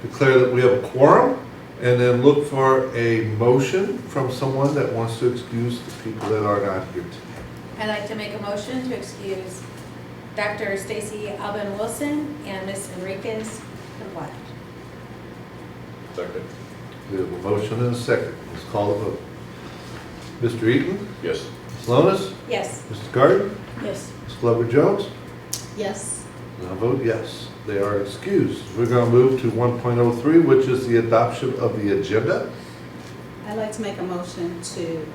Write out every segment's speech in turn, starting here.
declare that we have a quorum, and then look for a motion from someone that wants to excuse the people that are not here today. I'd like to make a motion to excuse Dr. Stacy Alban Wilson and Ms. Enriquez Complaint. Second. We have a motion and a second. Let's call the vote. Mr. Eaton? Yes. Ms. Lonis? Yes. Mr. Garden? Yes. Ms. Glover-Jones? Yes. And I vote yes. They are excused. We're going to move to 1.03, which is the adoption of the agenda. I'd like to make a motion to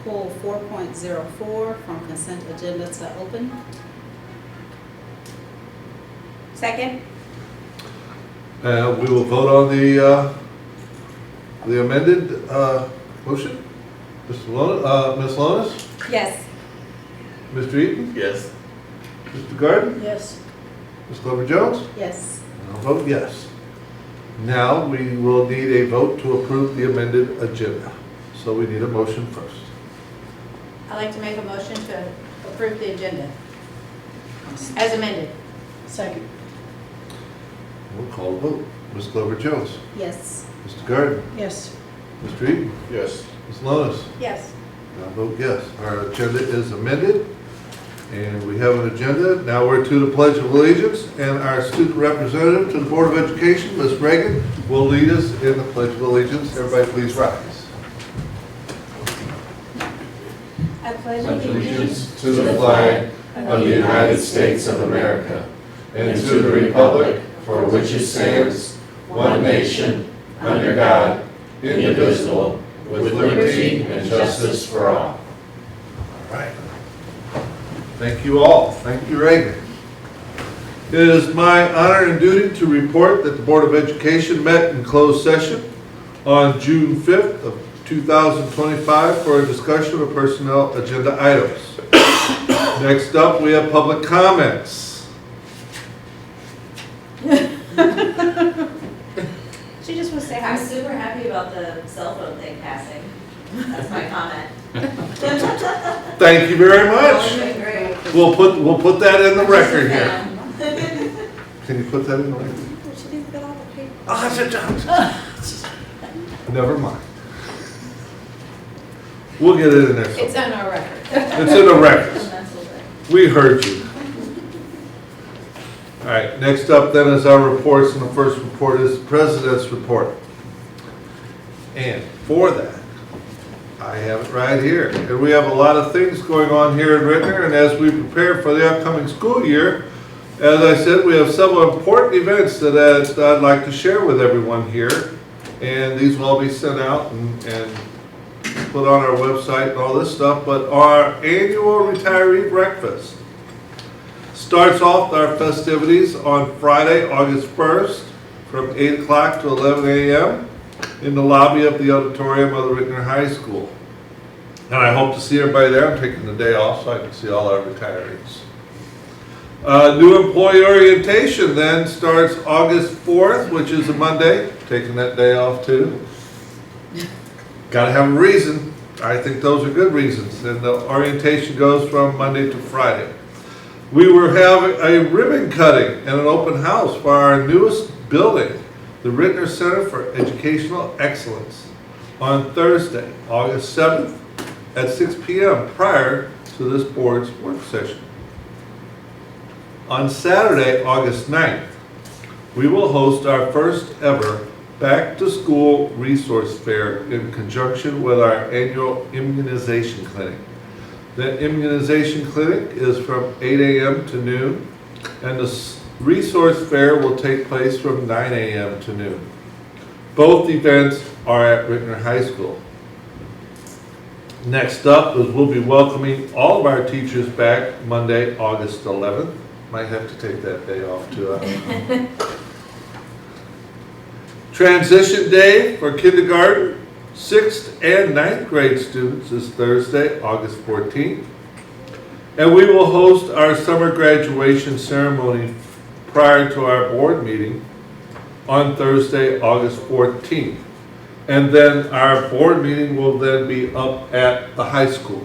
pull 4.04 from consent agenda to open. Second? We will vote on the amended motion. Ms. Lonis? Yes. Mr. Eaton? Yes. Mr. Garden? Yes. Ms. Glover-Jones? Yes. And I'll vote yes. Now we will need a vote to approve the amended agenda. So we need a motion first. I'd like to make a motion to approve the agenda as amended. Second. We'll call the vote. Ms. Glover-Jones? Yes. Mr. Garden? Yes. Mr. Eaton? Yes. Ms. Lonis? Yes. And I'll vote yes. Our agenda is amended, and we have an agenda. Now we're to the Pledge of Allegiance, and our student representative to the Board of Education, Ms. Reagan, will lead us in the Pledge of Allegiance. Everybody please rise. I pledge Allegiance to the flag of the United States of America and to the republic for which it stands, one nation, under God, indivisible, with liberty and justice for all. All right. Thank you all. Thank you, Reagan. It is my honor and duty to report that the Board of Education met in closed session on June 5th of 2025 for a discussion of personnel agenda items. Next up, we have public comments. She just wants to say I'm hi. super happy about the cell phone thing passing. That's my comment. Thank you very much. Doing great. We'll put that in the record here. Can you put that in the record? She didn't fill out the paper. Never mind. We'll get it in there. It's somewhere. on our record. It's in the records. Mental thing. We heard you. All right, next up then is our reports, and the first report is the President's report. And for that, I have it right here. And we have a lot of things going on here in Ritenour, and as we prepare for the upcoming school year, as I said, we have several important events that I'd like to share with everyone here. And these will all be sent out and put on our website and all this stuff. But our annual retiree breakfast starts off our festivities on Friday, August 1st from 8 o'clock to 11 a.m. in the lobby of the auditorium of the Ritenour High School. And I hope to see everybody there. I'm taking the day off so I can see all our retirees. New employee orientation then starts August 4th, which is a Monday. Taking that day off too. Got to have a reason. I think those are good reasons. And the orientation goes from Monday to Friday. We will have a ribbon cutting and an open house for our newest building, the Ritenour Center for Educational Excellence, on Thursday, August 7th at 6 p.m. prior to this board's work session. On Saturday, August 9th, we will host our first ever Back to School Resource Fair in conjunction with our annual immunization clinic. The immunization clinic is from 8 a.m. to noon, and the resource fair will take place from 9 a.m. to noon. Both events are at Ritenour High School. Next up is we'll be welcoming all of our teachers back Monday, August 11th. Might have to take that day off too. Transition day for kindergarten, 6th and 9th grade students is Thursday, August 14th. And we will host our summer graduation ceremony prior to our board meeting on Thursday, August 14th. And then our board meeting will then be up at the high school.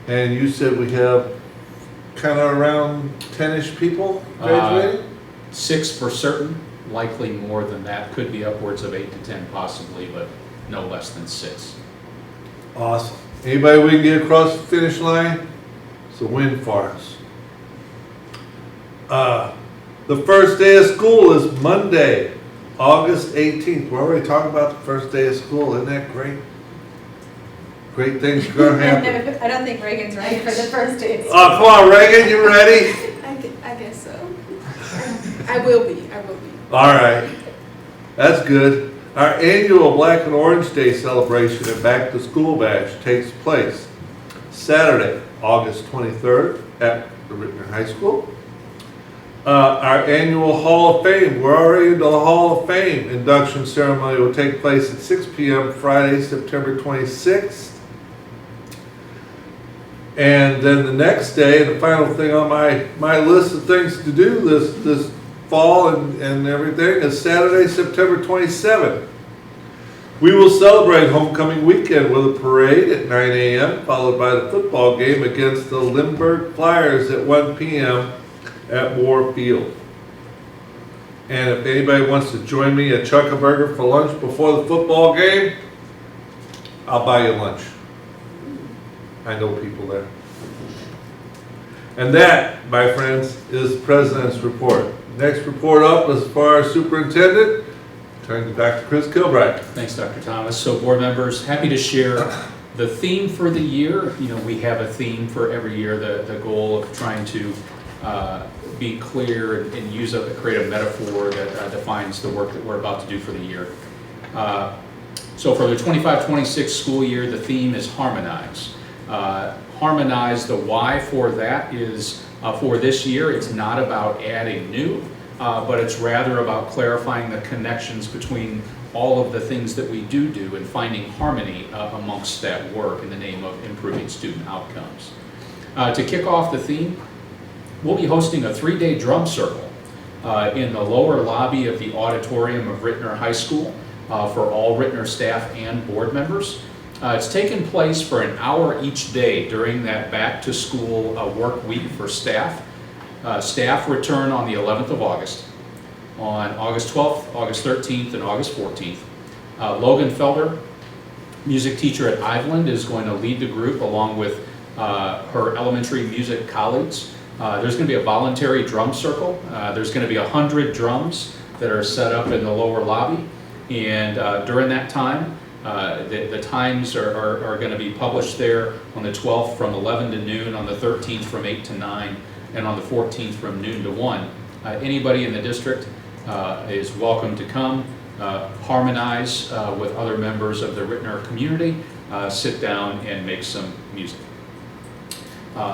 And you said we have kind of around 10-ish people graduating? 6 for certain. likely more than that, could be upwards of 8 to 10 possibly, but no less than 6. Awesome. Anybody we can get across the finish line? It's a win for us. The first day of school is Monday, August 18th. We're already talking about the first day of school. Isn't that great? Great things are going to happen. I don't think Reagan's ready for the first day. Oh, come on, Reagan, you ready? I guess so. I will be. All right. That's good. Our annual Black and Orange Day celebration and Back to School Bash takes place Saturday, August 23rd at the Ritenour High School. Our annual Hall of Fame, we're already into the Hall of Fame induction ceremony, will take place at 6 p.m. Friday, September 26th. And then the next day, the final thing on my list of things to do this fall and everything is Saturday, September 27th. We will celebrate homecoming weekend with a parade at 9 a.m. followed by the football game against the Lindbergh Flyers at 1 p.m. at Moore Field. And if anybody wants to join me at Chuck-a-Burger for lunch before the football game, I'll buy you lunch. I know people there. And that, my friends, is the President's report. Next report up is for our superintendent. Turn it back to Chris Kilbride. Thanks, Dr. Thomas. So board members, happy to share the theme for the year. You know, we have a theme for every year, the goal of trying to be clear and use a creative metaphor that defines the work that we're about to do for the year. So for the 25-26 school year, the theme is harmonize. Harmonize, the why for that is for this year, it's not about adding new, but it's rather about clarifying the connections between all of the things that we do and finding harmony amongst that work in the name of improving student outcomes. To kick off the theme, we'll be hosting a 3-day drum circle in the lower lobby of the auditorium of Ritenour High School for all Ritenour staff and board members. It's taken place for an hour each day during that back to school work week for staff. Staff return on the 11th of August. On August 12th, August 13th, and August 14th. Logan Felder, music teacher at Iveland, is going to lead the group along with her elementary music colleagues. There's going to be a voluntary drum circle. There's going to be 100 drums that are set up in the lower lobby. And during that time, the times are going to be published there on the 12th from 11 to noon, on the 13th from 8 to 9, and on the 14th from noon to 1. Anybody in the district is welcome to come, harmonize with other members of the Ritenour community, sit down and make some music.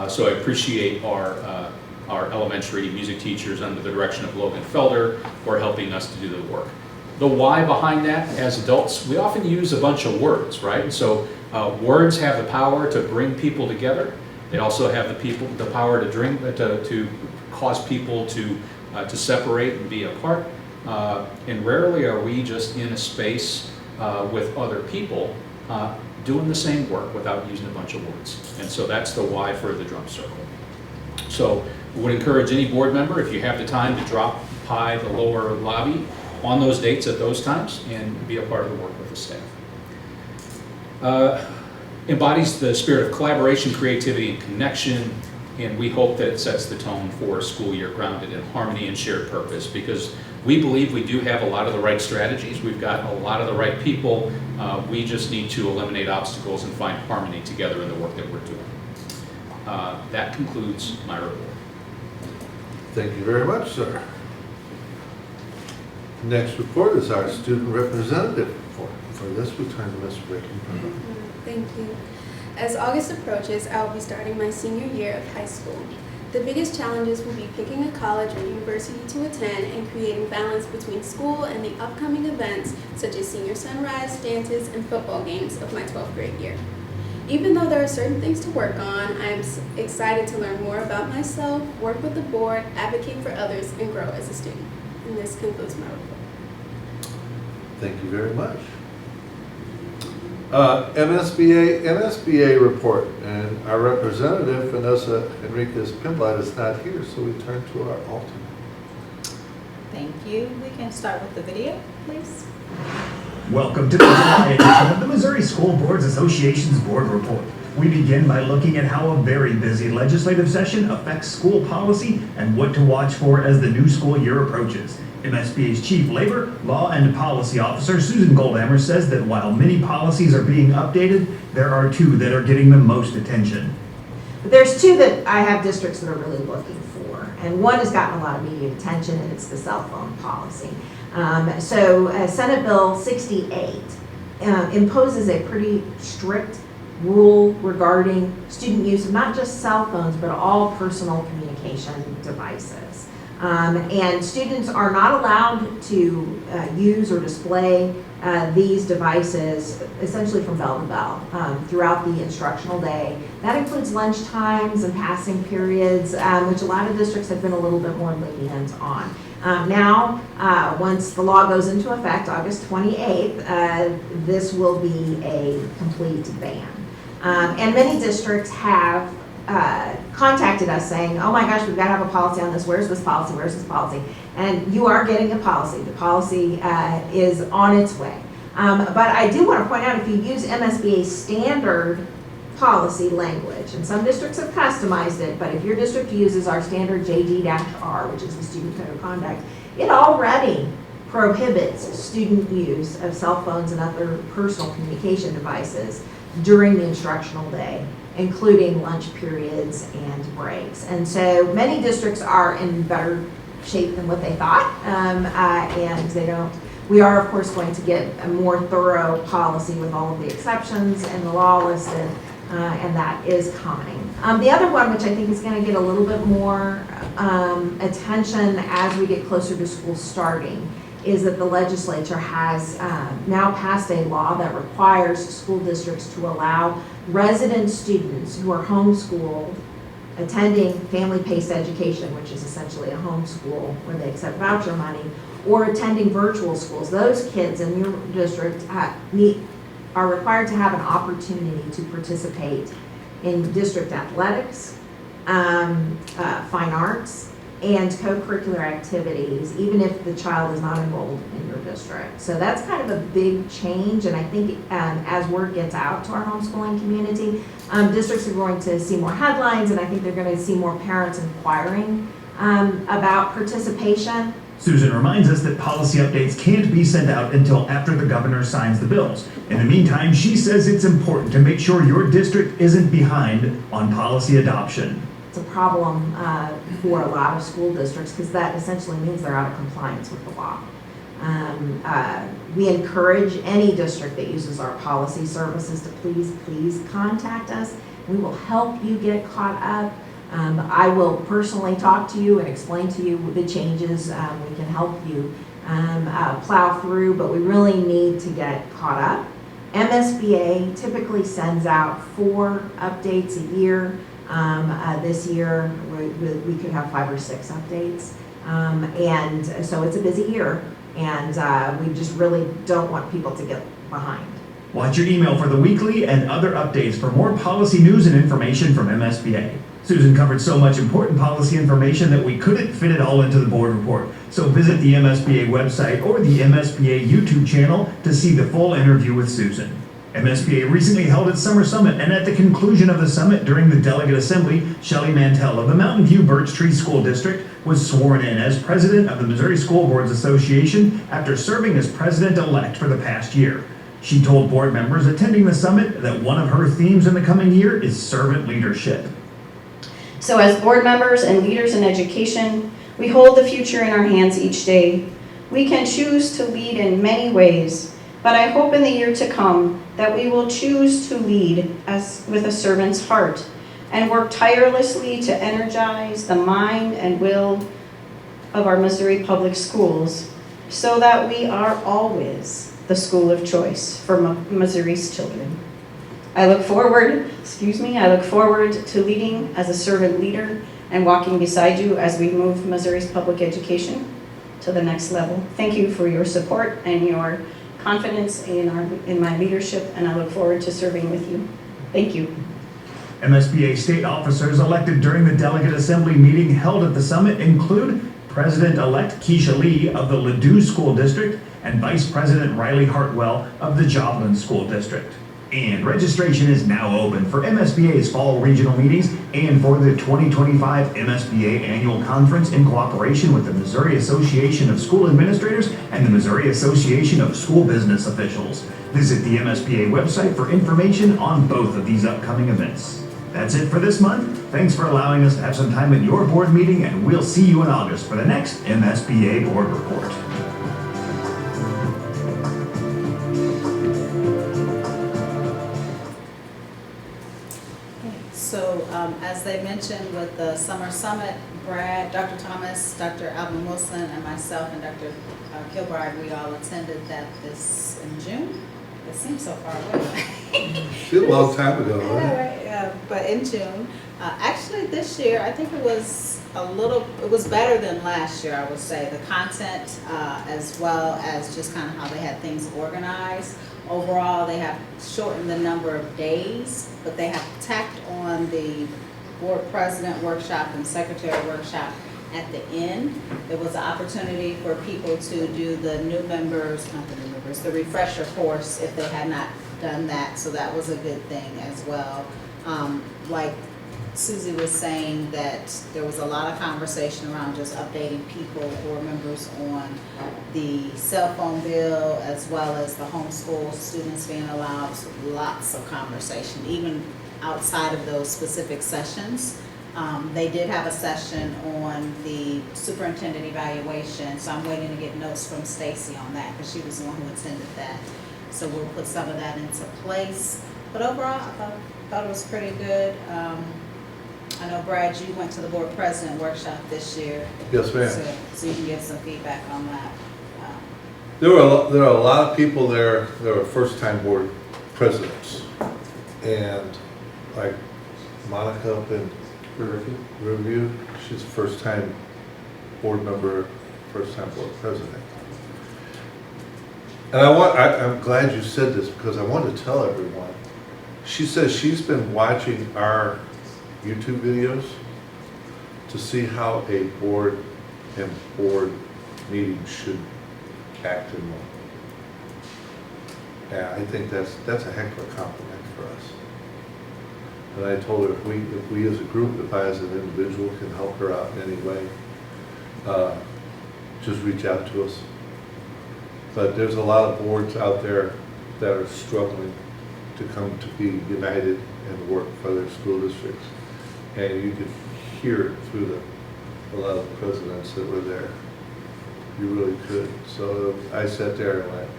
So I appreciate our elementary music teachers under the direction of Logan Felder for helping us to do the work. The why behind that, as adults, we often use a bunch of words, right? And so words have the power to bring people together. They also have the power to cause people to separate and be apart. And rarely are we just in a space with other people doing the same work without using a bunch of words. And so that's the why for the drum circle. So we would encourage any board member, if you have the time, to drop by the lower lobby on those dates at those times and be a part of the work with the staff. Embodies the spirit of collaboration, creativity, and connection, and we hope that it sets the tone for a school year grounded in harmony and shared purpose, because we believe we do have a lot of the right strategies, we've got a lot of the right people, we just need to eliminate obstacles and find harmony together in the work that we're doing. That concludes my report. Thank you very much, sir. Next report is our student representative report. For this, we turn to Ms. Ricky. Thank you. As August approaches, I will be starting my senior year of high school. The biggest challenges will be picking a college or university to attend and creating balance between school and the upcoming events such as senior sunrise, dances, and football games of my 12th grade year. Even though there are certain things to work on, I am excited to learn more about myself, work with the board, advocate for others, and grow as a student. And this concludes my report. Thank you very much. MSBA report, and our representative, Vanessa Enriquez Pimblett, is not here, so we turn to our alternate. Thank you. We can start with the video, please. Welcome to the July edition of the Missouri School Boards Association's Board Report. We begin by looking at how a very busy legislative session affects school policy and what to watch for as the new school year approaches. MSBA's Chief Labor, Law, and Policy Officer Susan Goldhammer says that while many policies are being updated, there are two that are getting the most attention. There's two that I have districts that are really looking for, and one has gotten a lot of media attention, and it's the cell phone policy. Senate Bill 68 imposes a pretty strict rule regarding student use of not just cell phones, but all personal communication devices. And students are not allowed to use or display these devices essentially from bell to bell throughout the instructional day. That includes lunch times and passing periods, which a lot of districts have been a little bit more lenient on. Once the law goes into effect, August 28th, this will be a complete ban. And many districts have contacted us saying, oh my gosh, we've got to have a policy on this. Where's this policy? Where's this policy? And you are getting a policy. The policy is on its way. But I do want to point out, if you use MSBA standard policy language, and some districts have customized it, but if your district uses our standard JD-R, which is the Student Code of Conduct, it already prohibits student use of cell phones and other personal communication devices during the instructional day, including lunch periods and breaks. And so many districts are in better shape than what they thought, and they don't. We are, of course, going to get a more thorough policy with all of the exceptions and the law listed, and that is coming. The other one, which I think is going to get a little bit more attention as we get closer to school starting, is that the legislature has now passed a law that requires school districts to allow resident students who are homeschooled attending family-paced education, which is essentially a homeschool where they accept voucher money, or attending virtual schools. Those kids in your district are required to have an opportunity to participate in district athletics, fine arts, and co-curricular activities, even if the child is not enrolled in your district. So that's kind of a big change, and I think as word gets out to our homeschooling community, districts are going to see more headlines, and I think they're going to see more parents inquiring about participation. Susan reminds us that policy updates can't be sent out until after the governor signs the bills. In the meantime, she says it's important to make sure your district isn't behind on policy adoption. It's a problem for a lot of school districts because that essentially means they're out of compliance with the law. We encourage any district that uses our policy services to please contact us. We will help you get caught up. I will personally talk to you and explain to you the changes. We can help you plow through, but we really need to get caught up. MSBA typically sends out 4 updates a year. This year, we could have 5 or 6 updates. And so it's a busy year, and we just really don't want people to get behind. Watch your email for the weekly and other updates for more policy news and information from MSBA. Susan covered so much important policy information that we couldn't fit it all into the board report. So visit the MSBA website or the MSBA YouTube channel to see the full interview with Susan. MSBA recently held its summer summit, and at the conclusion of the summit during the delegate assembly, Shelley Mantell of the Mountain View Birch Tree School District was sworn in as president of the Missouri School Boards Association after serving as president-elect for the past year. She told board members attending the summit that one of her themes in the coming year is servant leadership. So as board members and leaders in education, we hold the future in our hands each day. We can choose to lead in many ways, but I hope in the year to come that we will choose to lead as with a servant's heart and work tirelessly to energize the mind and will of our Missouri Public Schools so that we are always the school of choice for Missouri's children. I look forward to leading as a servant leader and walking beside you as we move Missouri's public education to the next level. Thank you for your support and your confidence in my leadership, and I look forward to serving with you. Thank you. MSBA state officers elected during the delegate assembly meeting held at the summit include President-elect Keisha Lee of the Ladue School District, and Vice President Riley Hartwell of the Joplin School District. And registration is now open for MSBA's fall regional meetings and for the 2025 MSBA Annual Conference in cooperation with the Missouri Association of School Administrators and the Missouri Association of School Business Officials. Visit the MSBA website for information on both of these upcoming events. That's it for this month. Thanks for allowing us to have some time at your board meeting, and we'll see you in August for the next MSBA Board Report. So as they mentioned with the summer summit, Brad, Dr. Thomas, Dr. Alvin Wilson, and myself and Dr. Kilbride, we all attended that this in June. It seems so far away. It's a long time ago, I know, right? right? But in June, actually this year, I think it was better than last year, I would say. The content, as well as just kind of how they had things organized. Overall, they have shortened the number of days, but they have tacked on the board president workshop and secretary workshop at the end. There was an opportunity for people to do the new members, not the new members, the refresher course if they had not done that. So that was a good thing as well. Like Susie was saying, that there was a lot of conversation around just updating people, board members, on the cell phone bill as well as the homeschool students being allowed. So lots of conversation, even outside of those specific sessions. They did have a session on the superintendent evaluation, so I'm waiting to get notes from Stacy on that because she was the one who attended that. So we'll put some of that into place. But overall, I thought it was pretty good. I know, Brad, you went to the board president workshop this year. Yes, ma'am. So you can give some feedback on that. There are a lot of people there that were first-time board presidents. And like Monica up in Riverview, she's a first-time board member, first-time board president. And I'm glad you said this because I want to tell everyone. She says she's been watching our YouTube videos to see how a board and board meeting should act and run. Yeah, I think that's a heck of a compliment for us. And I told her if we as a group, if I as an individual can help her out in any way, just reach out to us. But there's a lot of boards out there that are struggling to come to be united and work for their school districts. And you could hear it through a lot of the presidents that were there. You really could. So I sat there and went,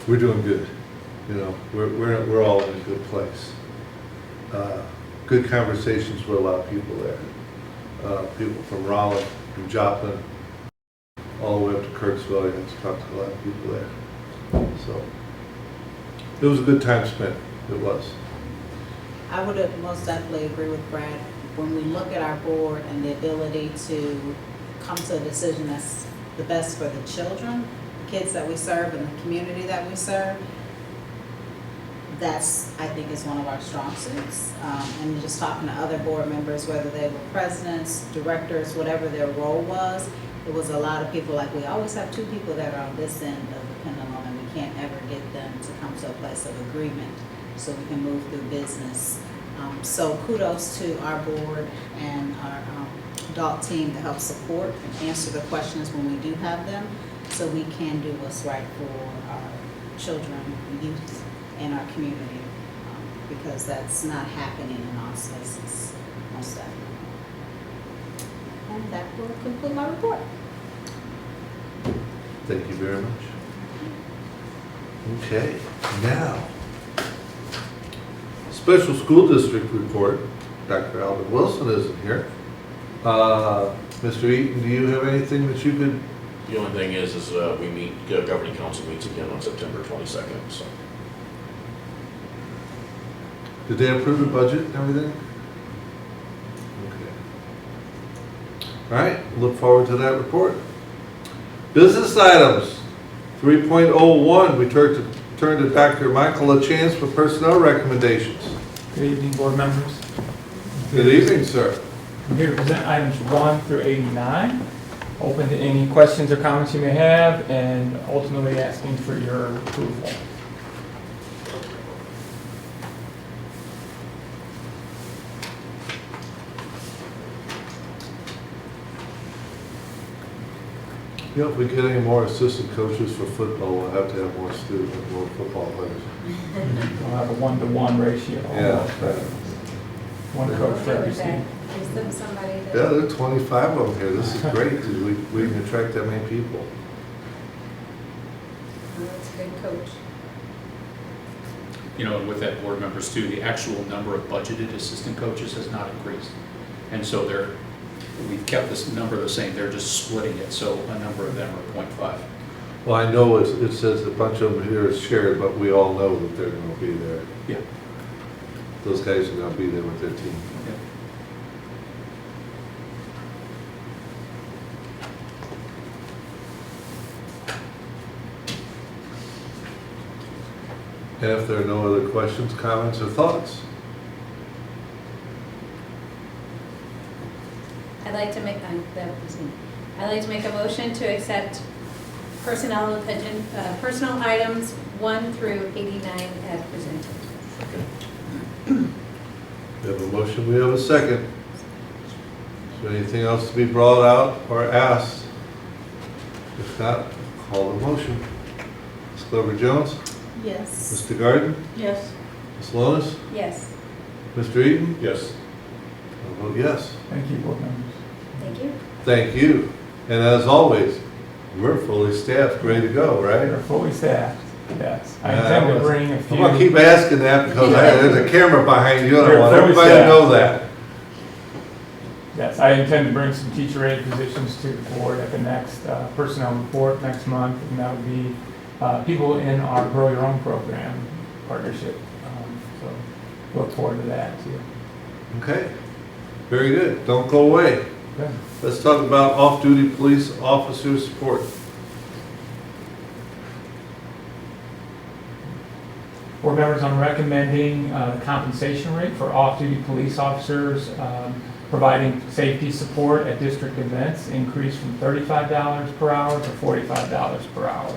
we're doing good. You know, we're all in a good place. Good conversations with a lot of people there. People from Raleigh, from Joplin, all the way up to Kirksville. I got to talk to a lot of people there. So it was a good time spent. It was. I would have most definitely agree with Brad. When we look at our board and the ability to come to a decision that's the best for the children, the kids that we serve, and the community that we serve, that's, I think, is one of our strong suits. And just talking to other board members, whether they were presidents, directors, whatever their role was, it was a lot of people, like we always have two people that are on this end of the pendulum, and we can't ever get them to come to a place of agreement so we can move through business. So kudos to our board and our adult team to help support and answer the questions when we do have them, so we can do what's right for our children, youth, and our community, because that's not happening in all spaces, most definitely. And that will conclude my report. Thank you very much. Okay, now, special school district report. Dr. Alvin Wilson isn't here. Mr. Eaton, do you have anything that you could? The only thing is we meet, governing council meets again on September 22nd, so. Did they approve the budget and everything? Okay. All right, look forward to that report. Business items, 3.01, we turn to Dr. Michael LaChance for personnel recommendations. Good evening, board members. Good evening, sir. I'm here to present items 1 through 89. Open to any questions or comments you may have, and ultimately asking for your approval. You know, if we get any more assistant coaches for football, we'll have to have more students, more football players. We'll have a 1-to-1 ratio. Yeah. One coach for every student. Gives them somebody Yeah, that, there are 25 of them here. This is great because we can attract that many people. that's a good coach. You know, and with that, board members too, the actual number of budgeted assistant coaches has not increased. And so we've kept this number the same, they're just splitting it, so a number of them are 0.5. Well, I know it says a bunch of them here is shared, but we all know that they're going to be there. Yeah. Those guys are going to be there with their team. And if there are no other questions, comments, or thoughts? I'd like to make a motion to accept personnel items 1 through 89 as presented. We have a motion, we have a second. Is there anything else to be brought out or asked? If not, call the motion. Ms. Glover Jones? Yes. Mr. Garden? Yes. Ms. Lonis? Yes, Mr. Eaton? Yes. I'll vote yes. Thank you, board members. thank you. Thank you. And as always, we're fully staffed, ready to go, They're right? fully staffed, yes. I Yeah, intend that to was- bring a I'm few. gonna keep asking that because there's a camera behind you and I They're want fully everybody to staffed. know that. Yes, I intend to bring some teacher-aide positions to the board at the next personnel report next month, and that would be people in our Grow Your Own program partnership. So look forward to that too. Okay, very good. Don't go away. Good. Let's talk about off-duty police officer support. Board members, I'm recommending compensation rate for off-duty police officers providing safety support at district events increase from $35 per hour to $45 per hour.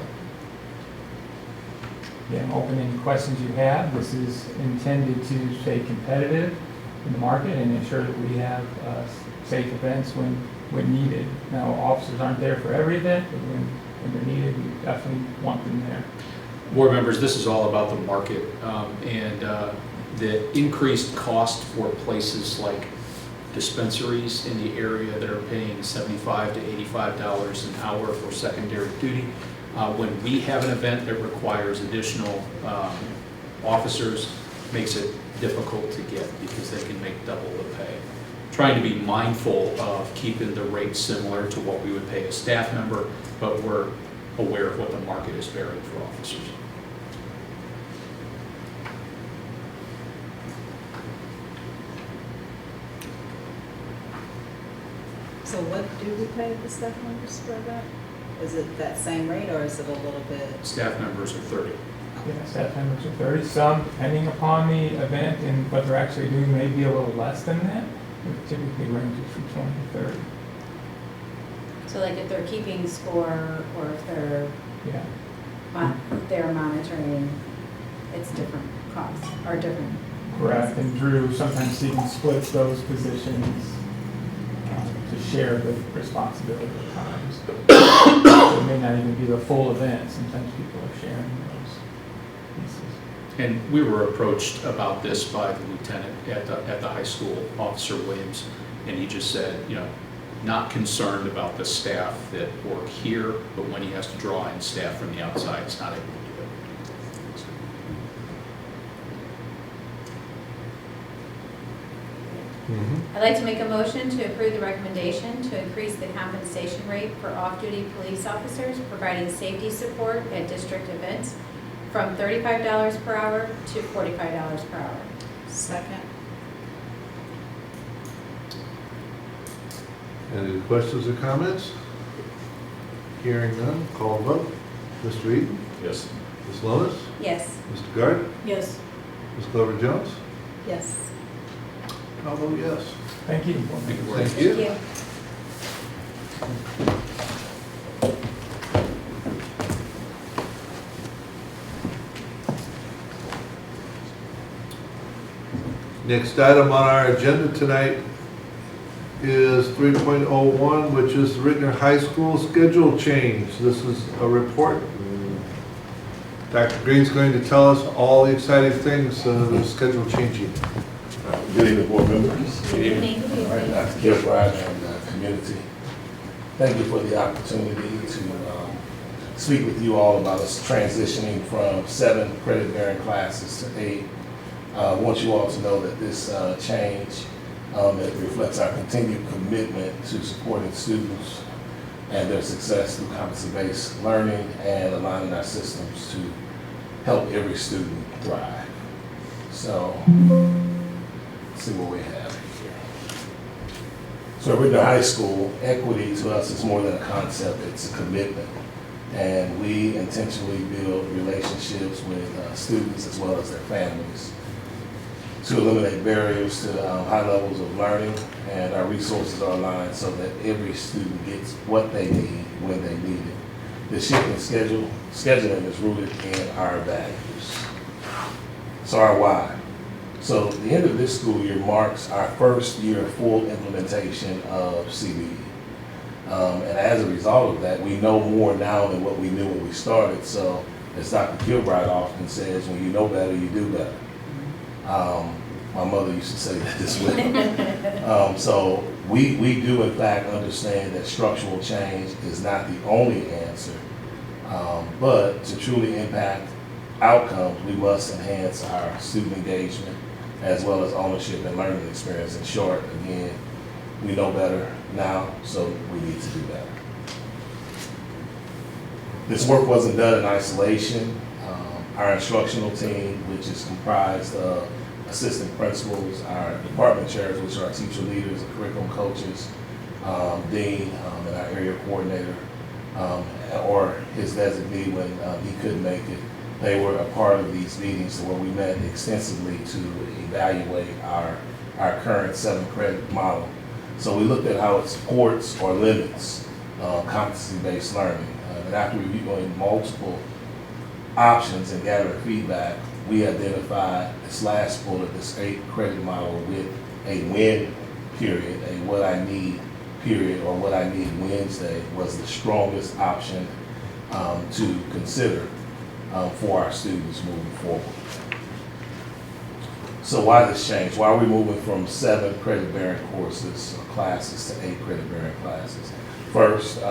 Again, open any questions you have. This is intended to stay competitive in the market and ensure that we have safe events when needed. Now, officers aren't there for every event, but when they're needed, we definitely want them there. Board members, this is all about the market and the increased cost for places like dispensaries in the area that are paying $75 to $85 an hour for secondary duty. When we have an event that requires additional officers, makes it difficult to get because they can make double the pay. Trying to be mindful of keeping the rates similar to what we would pay a staff member, but we're aware of what the market is bearing for officers. So what do we pay the staff members for that? Is it that same rate or is it a little bit? Staff members are 30. Yeah, staff members are 30. Some, depending upon the event and what they're actually doing, may be a little less than that. It typically ranges from 20 to 30. So like if they're keeping score or if they're Yeah, they're monitoring, it's different costs, or different. correct. And Drew sometimes even splits those positions to share the responsibility at times. So it may not even be the full event. Sometimes people are sharing those pieces. And we were approached about this by the lieutenant at the high school, Officer Williams, and he just said, you know, not concerned about the staff that work here, but when he has to draw in staff from the outside, it's not able to do it. I'd like to make a motion to approve the recommendation to increase the compensation rate for off-duty police officers providing safety support at district events from $35 per hour to $45 per hour. Second. Any questions or comments? Hearing none, call vote. Mr. Eaton? Yes. Ms. Lonis? Yes. Mr. Gard? Yes. Ms. Glover Jones? Yes. I'll vote yes. Thank you. Thank you. Thank you. Next item on our agenda tonight is 3.01, which is the Ritenour High School schedule change. This is a report. Dr. Green's going to tell us all the exciting things the schedule changing. Good evening, board members. Good evening. All right, Dr. Kilbride and community. Thank you for the opportunity to speak with you all about us transitioning from 7 credit-bearing classes to 8. I want you all to know that this change it reflects our continued commitment to supporting students and their success through competency-based learning and aligning our systems to help every student thrive. So, let's see what we have here. So at Ritenour High School, equity to us is more than a concept, it's a commitment. And we intentionally build relationships with students as well as their families to eliminate barriers to high levels of learning, and our resources are aligned so that every student gets what they need when they need it. The shift in scheduling is rooted in our values. So our why. So the end of this school year marks our first year of full implementation of CBE. And as a result of that, we know more now than what we knew when we started. So as Dr. Kilbride often says, when you know better, you do better. My mother used to say that as well. So we do in fact understand that structural change is not the only answer, but to truly impact outcomes, we must enhance our student engagement as well as ownership and learning experience. In short, again, we know better now, so we need to do better. This work wasn't done in isolation. Our instructional team, which is comprised of assistant principals, our department chairs, which are teacher leaders and curriculum coaches, dean, and our area coordinator, or his designee when he couldn't make it. They were a part of these meetings where we met extensively to evaluate our current 7 credit model. So we looked at how it supports or limits competency-based learning. And after reviewing multiple options and gathering feedback, we identified this last bullet, this 8 credit model with a when period, a what I need period, or what I need Wednesday was the strongest option to consider for our students moving forward. So why this change? Why are we moving from 7 credit-bearing courses or classes to 8 credit-bearing classes? First,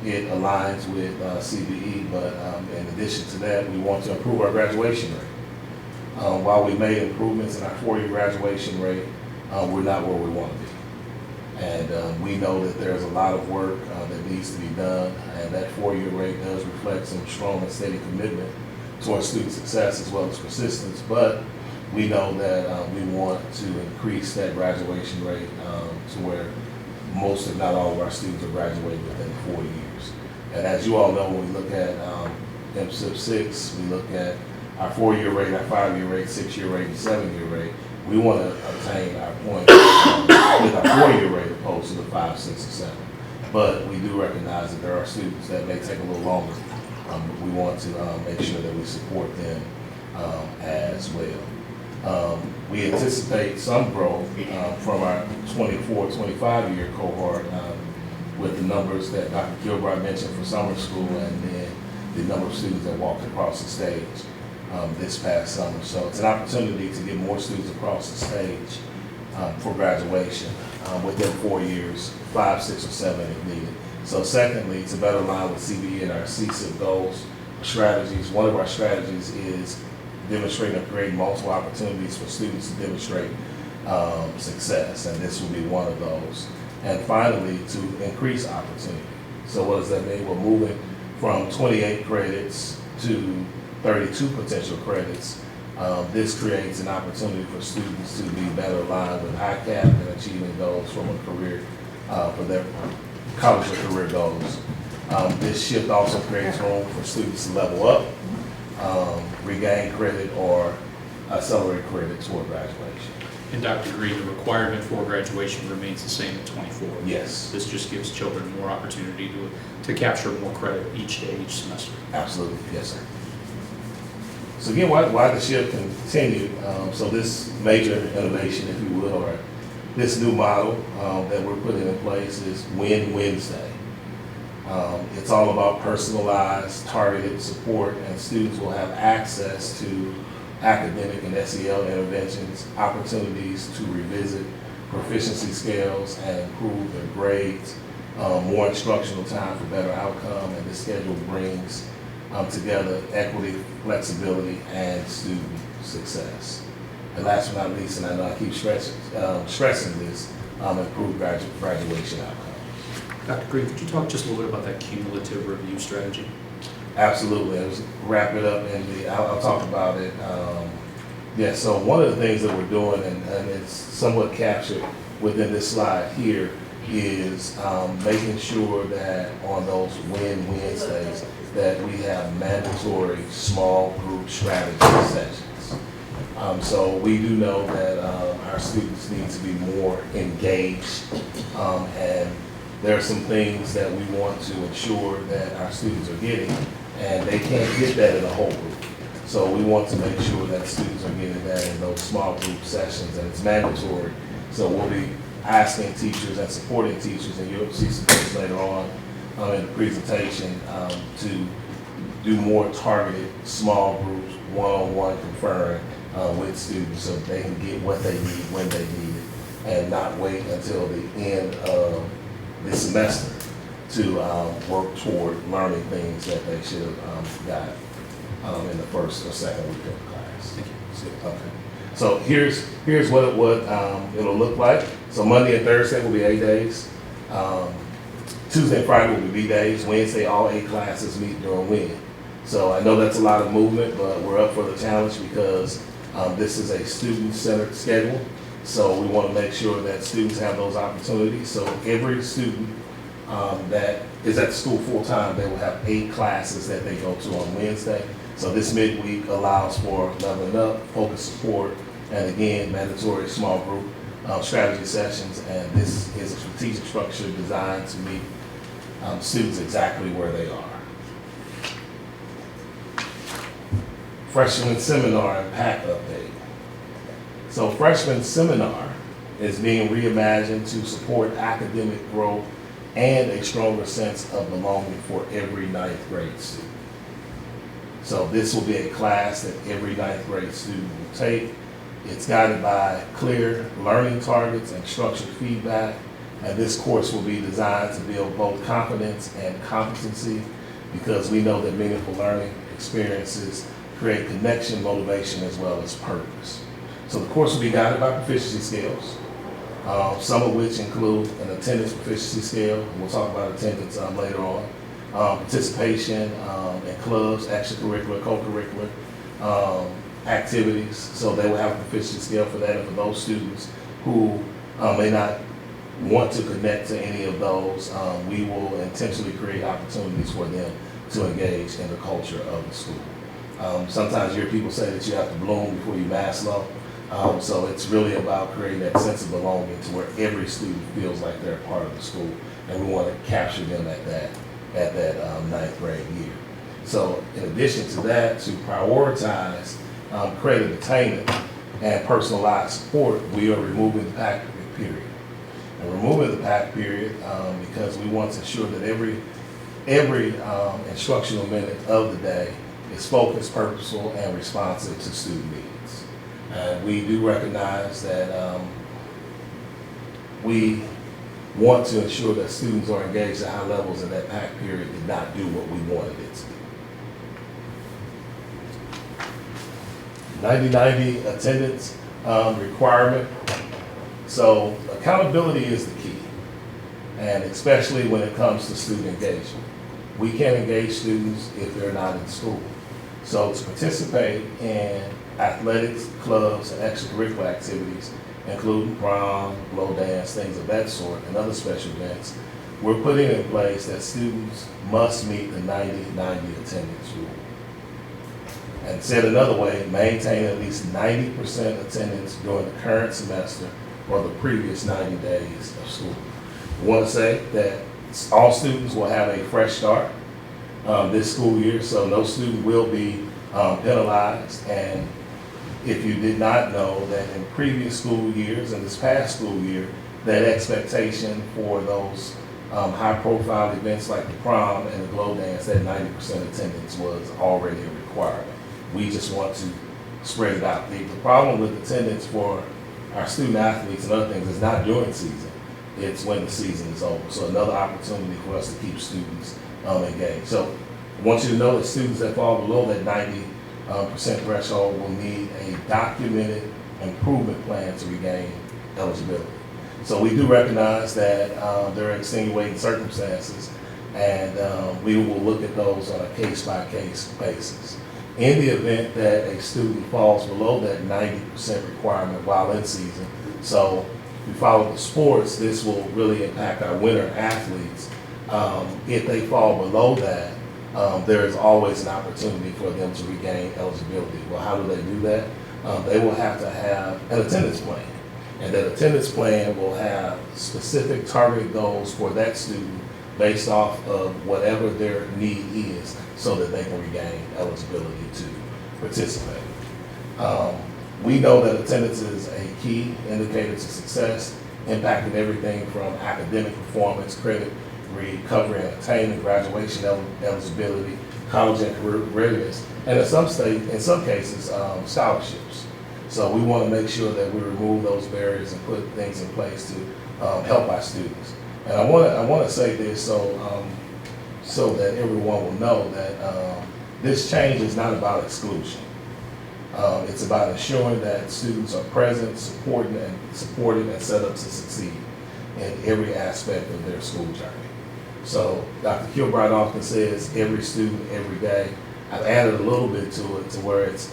it aligns with CBE, but in addition to that, we want to improve our graduation rate. While we made improvements in our 4-year graduation rate, we're not where we want to be. And we know that there's a lot of work that needs to be done, and that 4-year rate does reflect some strong and steady commitment towards student success as well as persistence, but we know that we want to increase that graduation rate to where most, if not all, of our students are graduating within 4 years. And as you all know, when we look at MSIP 6, we look at our 4-year rate, our 5-year rate, 6-year rate, and 7-year rate. We want to obtain our points with our 4-year rate opposed to the 5, 6, and 7. But we do recognize that there are students that may take a little longer. We want to make sure that we support them as well. We anticipate some growth from our 24-25 year cohort with the numbers that Dr. Kilbride mentioned for summer school, and then the number of students that walked across the stage this past summer. So it's an opportunity to get more students across the stage for graduation within 4 years, 5, 6, or 7 if needed. So secondly, to better align with CBE and our CSIP goals, strategies. One of our strategies is demonstrating and creating multiple opportunities for students to demonstrate success, and this will be one of those. And finally, to increase opportunity. So what does that mean? We're moving from 28 credits to 32 potential credits. This creates an opportunity for students to be better aligned with HiCap and achieving goals from a career, for their college or career goals. This shift also creates room for students to level up, regain credit, or accelerate credit toward graduation. And Dr. Green, the requirement for graduation remains the same at 24. Yes, This just gives children more opportunity to capture more credit each day, each semester. absolutely, yes, sir. So again, why the shift continued, so this major innovation, if you will, or this new model that we're putting in place is Win Wednesday. It's all about personalized, targeted support, and students will have access to academic and SEL interventions, opportunities to revisit proficiency scales and improve their grades, more instructional time for better outcome, and this schedule brings together equity, flexibility, and student success. And last but not least, and I know I keep stressing this, improved graduation outcomes. Dr. Green, could you talk just a little bit about that cumulative review strategy? Absolutely. Let's wrap it up I'll talk about it. Yeah, so one of the things that we're doing, and it's somewhat captured within this slide here, is making sure that on those Win Wednesdays that we have mandatory small group strategy sessions. So we do know that our students need to be more engaged, and there are some things that we want to ensure that our students are getting, and they can't get that in a whole group. So we want to make sure that students are getting that in those small group sessions, and it's mandatory. So we'll be asking teachers and supporting teachers, and you'll see some things later on in the presentation, to do more targeted small groups, one-on-one conferring with students so they can get what they need when they need it, and not wait until the end of the semester to work toward learning things that they should have got in the first or second week of the class. Thank you. Okay. So here's what it'll look like. So Monday and Thursday will be A days. Tuesday and Friday will be B days. Wednesday, all 8 classes meet during Win. So I know that's a lot of movement, but we're up for the challenge because this is a student-centered schedule. So we want to make sure that students have those opportunities. So every student that is at school full-time, they will have 8 classes that they go to on Wednesday. So this midweek allows for leveling up, focus support, and again, mandatory small group strategy sessions. And this is a strategic structure designed to meet students exactly where they are. Freshman Seminar and PAC update. So Freshman Seminar is being reimagined to support academic growth and a stronger sense of belonging for every 9th grade student. So this will be a class that every 9th grade student will take. It's guided by clear learning targets and structured feedback, and this course will be designed to build both confidence and competency, because we know that meaningful learning experiences create connection, motivation, as well as purpose. So the course will be guided by proficiency scales, some of which include an attendance proficiency scale. We'll talk about attendance later on. Participation in clubs, extracurricular, co-curricular activities. So they will have a proficiency scale for that. And for those students who may not want to connect to any of those, we will intentionally create opportunities for them to engage in the culture of the school. Sometimes you hear people say that you have to bloom before you Maslow. So it's really about creating that sense of belonging to where every student feels like they're a part of the school, and we want to capture them at that 9th grade year. So in addition to that, to prioritize credit attainment and personalized support, we are removing the PAC period. And removing the PAC period because we want to ensure that every instructional minute of the day is focused, purposeful, and responsive to student needs. We do recognize that we want to ensure that students are engaged at high levels, and that PAC period did not do what we wanted it to do. 90/90 attendance requirement. So accountability is the key, and especially when it comes to student engagement. We can't engage students if they're not in school. So to participate in athletics, clubs, and extracurricular activities, including prom, blow dance, things of that sort, and other special events, we're putting in place that students must meet the 90/90 attendance rule. And said another way, maintain at least 90% attendance during the current semester or the previous 90 days of school. We want to say that all students will have a fresh start this school year, so no student will be penalized. And if you did not know that in previous school years and this past school year, that expectation for those high-profile events like the prom and the glow dance, that 90% attendance was already a requirement. We just want to spread it out. The problem with attendance for our student athletes and other things is not during season. It's when the season is over. So another opportunity for us to keep students engaged. So I want you to know that students that fall below that 90% threshold will need a documented improvement plan to regain eligibility. So we do recognize that there are extenuating circumstances, and we will look at those on a case-by-case basis. In the event that a student falls below that 90% requirement while in season, so we follow the sports, this will really impact our winter athletes. If they fall below that, there is always an opportunity for them to regain eligibility. Well, how do they do that? They will have to have an attendance plan. And that attendance plan will have specific targeted goals for that student based off of whatever their need is so that they can regain eligibility to participate. We know that attendance is a key indicator to success, impacting everything from academic performance, credit, recovery and attainment, graduation eligibility, college and career readiness, and in some cases, scholarships. So we want to make sure that we remove those barriers and put things in place to help our students. And I want to say this so that everyone will know that this change is not about exclusion. It's about ensuring that students are present, supported, and set up to succeed in every aspect of their school journey. So Dr. Kilbride often says, every student, every day. I've added a little bit to it to where it's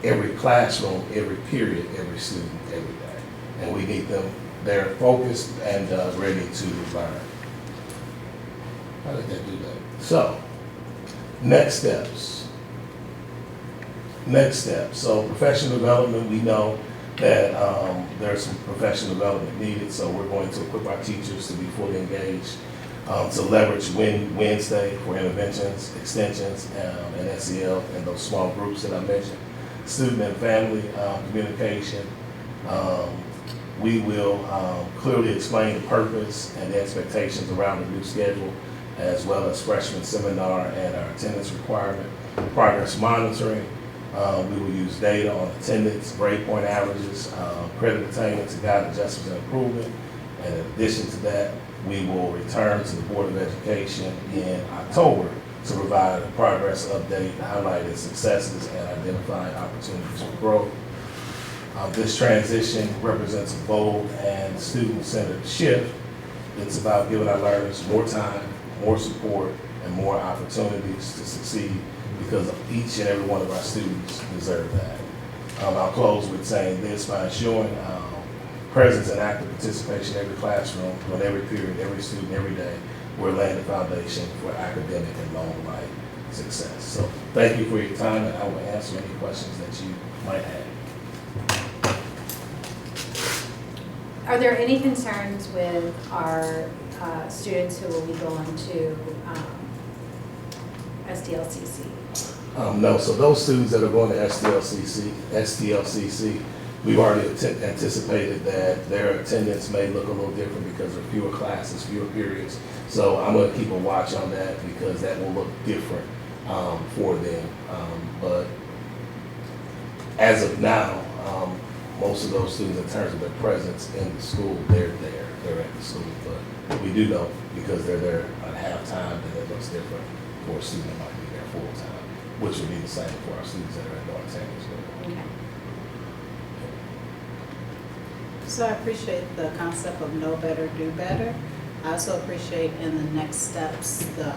every classroom, every period, every student, every day. And we need them there focused and ready to learn. How did that do that? So, next steps. So professional development, we know that there's some professional development needed, so we're going to equip our teachers to be fully engaged, to leverage Wednesday for interventions, extensions, and SEL, and those small groups that I mentioned. Student and family communication. We will clearly explain the purpose and the expectations around the new schedule, as well as freshman seminar and our attendance requirement. Progress monitoring. We will use data on attendance, grade point averages, credit attainment to guide adjustments and improvement. And in addition to that, we will return to the Board of Education in October to provide a progress update, highlighting successes and identifying opportunities for growth. This transition represents a bold and student-centered shift. It's about giving our learners more time, more support, and more opportunities to succeed, because each and every one of our students deserve that. I'll close with saying this: by ensuring presence and active participation in every classroom, on every period, every student, every day, we're laying the foundation for academic and long life success. So thank you for your time, and I will answer any questions that you might have. Are there any concerns with our students who will be going to STLCC? No, so those students that are going to STLCC, we've already anticipated that their attendance may look a little different because of fewer classes, fewer periods. So I'm going to keep a watch on that because that will look different for them. But as of now, most of those students, in terms of their presence in the school, they're there, they're at the school. But we do know, because they're there at halftime, that it looks different for a student that might be there full time, which would be the same for our students that are at North Tampa as well. Okay. So I appreciate the concept of know better, do better. I also appreciate in the next steps, the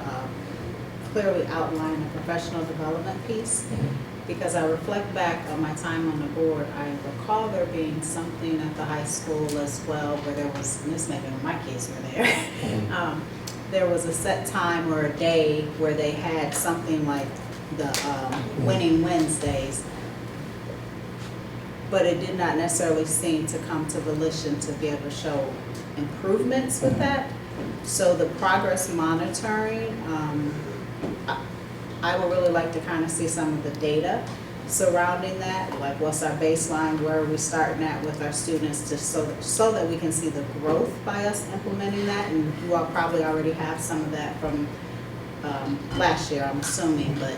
clearly outline the professional development piece. Because I reflect back on my time on the board, I recall there being something at the high school as well where there was, and this may be when my kids were there, there was a set time or a day where they had something like Winning Wednesdays. But it did not necessarily seem to come to volition to be able to show improvements with that. So the progress monitoring, I would really like to kind of see some of the data surrounding that, like what's our baseline, where are we starting at with our students, just so that we can see the growth by us implementing that. And you all probably already have some of that from last year, I'm assuming, but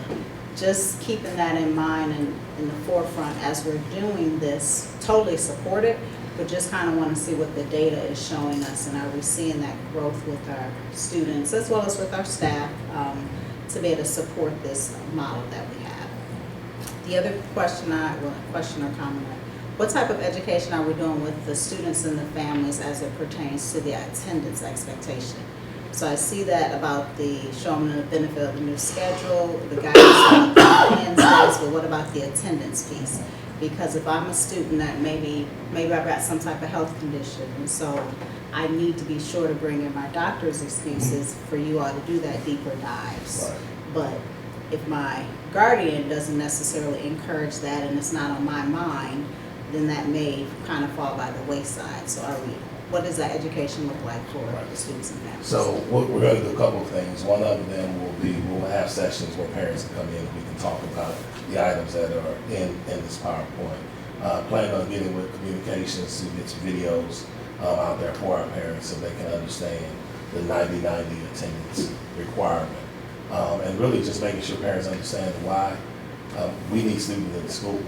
just keeping that in mind and in the forefront as we're doing this. Totally support it, but just kind of want to see what the data is showing us, and are we seeing that growth with our students as well as with our staff to be able to support this model that we have. The other question or comment, what type of education are we doing with the students and the families as it pertains to the attendance expectation? So I see that about the showing the benefit of the new schedule, the guidance about the Wednesdays, but what about the attendance piece? Because if I'm a student that maybe I've got some type of health condition, and so I need to be sure to bring in my doctor's excuses for you all to do that deeper dives. Right. But if my guardian doesn't necessarily encourage that and it's not on my mind, then that may kind of fall by the wayside. So what does that education look like for the students and families? So we're going to do a couple of things. One of them will be, we'll have sessions where parents can come in and we can talk about the items that are in this PowerPoint. Plan on getting with communications to get some videos out there for our parents so they can understand the 90-90 attendance requirement. And really just making sure parents understand why we need students in school.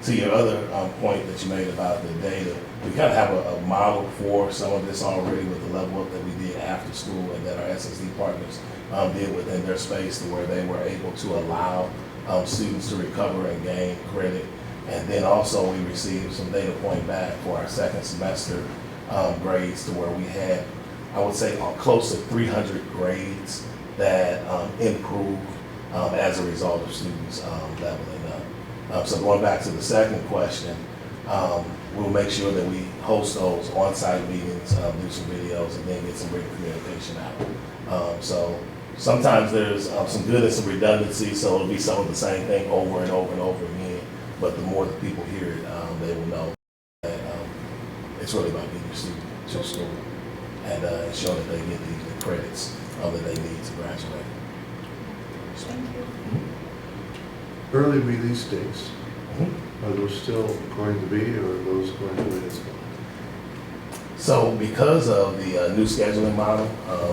To your other point that you made about the data, we kind of have a model for some of this already with the level up that we did after school and that our SSD partners did within their space, to where they were able to allow students to recover and gain credit. And then also we received some data point back for our second semester grades, to where we had, I would say, close to 300 grades that improved as a result of students leveling up. So going back to the second question, we'll make sure that we host those on-site meetings, do some videos, and then get some written communication out. So sometimes there's some good and some redundancy, so it'll be some of the same thing over and over and over again. But the more that people hear it, they will know that it's really about getting your student to school and ensuring that they get the credits that they need to graduate. So, Thank you. Early release dates, are those still going to be, or are those going to be? So because of the new scheduling model,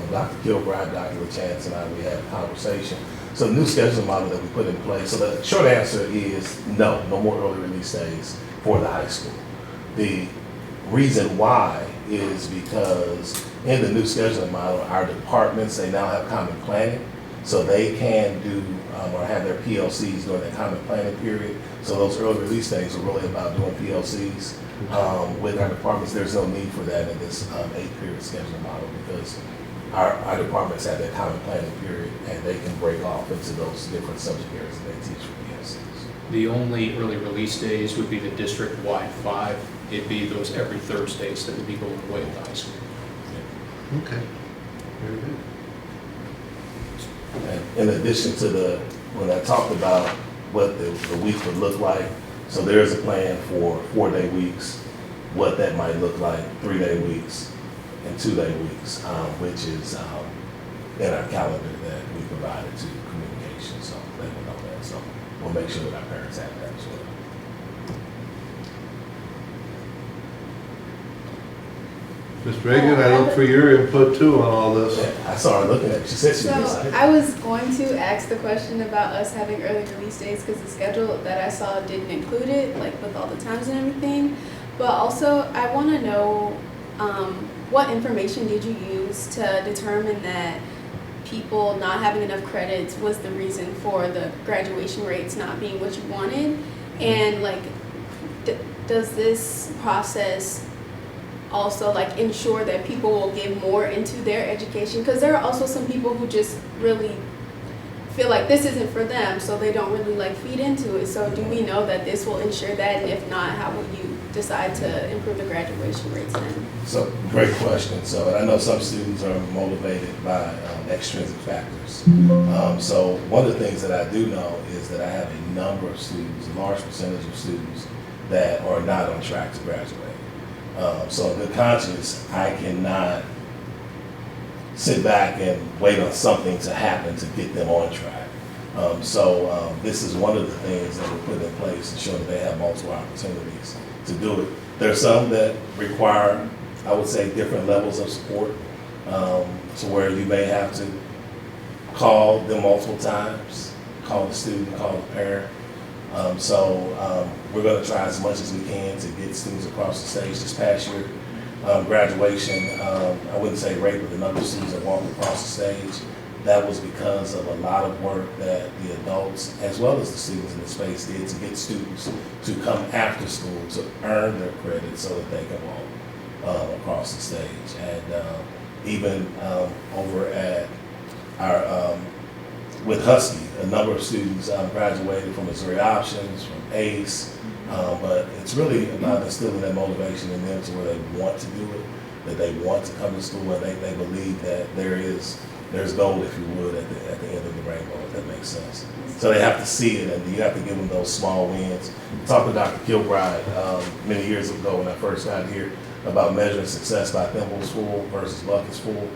Dr. Kilbride, Dr. LaChance, and I, we had a conversation. So the new scheduling model that we put in place, so the short answer is no more early release days for the high school. The reason why is because in the new scheduling model, our departments, they now have common planning. So they can do or have their PLCs during that common planning period. So those early release days are really about doing PLCs with our departments. There's no need for that in this 8-period scheduling model, because our departments have that common planning period and they can break off into those different subject areas that they teach for PLCs. The only early release days would be the district-wide 5. It'd be those every Thursdays that would be going away at the high school. Okay, very good. And in addition to when I talked about what the week would look like, so there is a plan for 4-day weeks, what that might look like, 3-day weeks, and 2-day weeks, which is in our calendar that we provided to communication, so they will know that. So we'll make sure that our parents have that as well. Ms. Reagan, I look for your input too on all this. Yeah, I saw her looking at it. She said she was So excited. I was going to ask the question about us having early release days, because the schedule that I saw didn't include it, like with all the times and everything. But also, I want to know what information did you use to determine that people not having enough credits was the reason for the graduation rates not being what you wanted? And like, does this process also like ensure that people will get more into their education? Because there are also some people who just really feel like this isn't for them, so they don't really like feed into it. So do we know that this will ensure that, and if not, how will you decide to improve the graduation rates then? So, great question. So, and I know some students are motivated by extrinsic factors. So, one of the things that I do know is that I have a number of students, a large percentage of students that are not on track to graduate. So, in good conscience, I cannot sit back and wait on something to happen to get them on track. This is one of the things that we put in place to show that they have multiple opportunities to do it. There are some that require, I would say, different levels of support, to where you may have to call them multiple times, call the student, call the parent. We're going to try as much as we can to get students across the stage. This past year, graduation, I wouldn't say rate, but the number of students that walked across the stage, that was because of a lot of work that the adults, as well as the students in the space, did to get students to come after school to earn their credit so that they can walk across the stage. And even over at our, with Husky, a number of students graduated from Missouri Options, from ACE, but it's really about instilling that motivation in them to where they want to do it, that they want to come to school, and they believe that there's gold, if you would, at the end of the rainbow, if that makes sense. So they have to see it, and you have to give them those small wins. I talked to Dr. Kilbride many years ago when I first got here about measuring success by thimbles full versus buckets full.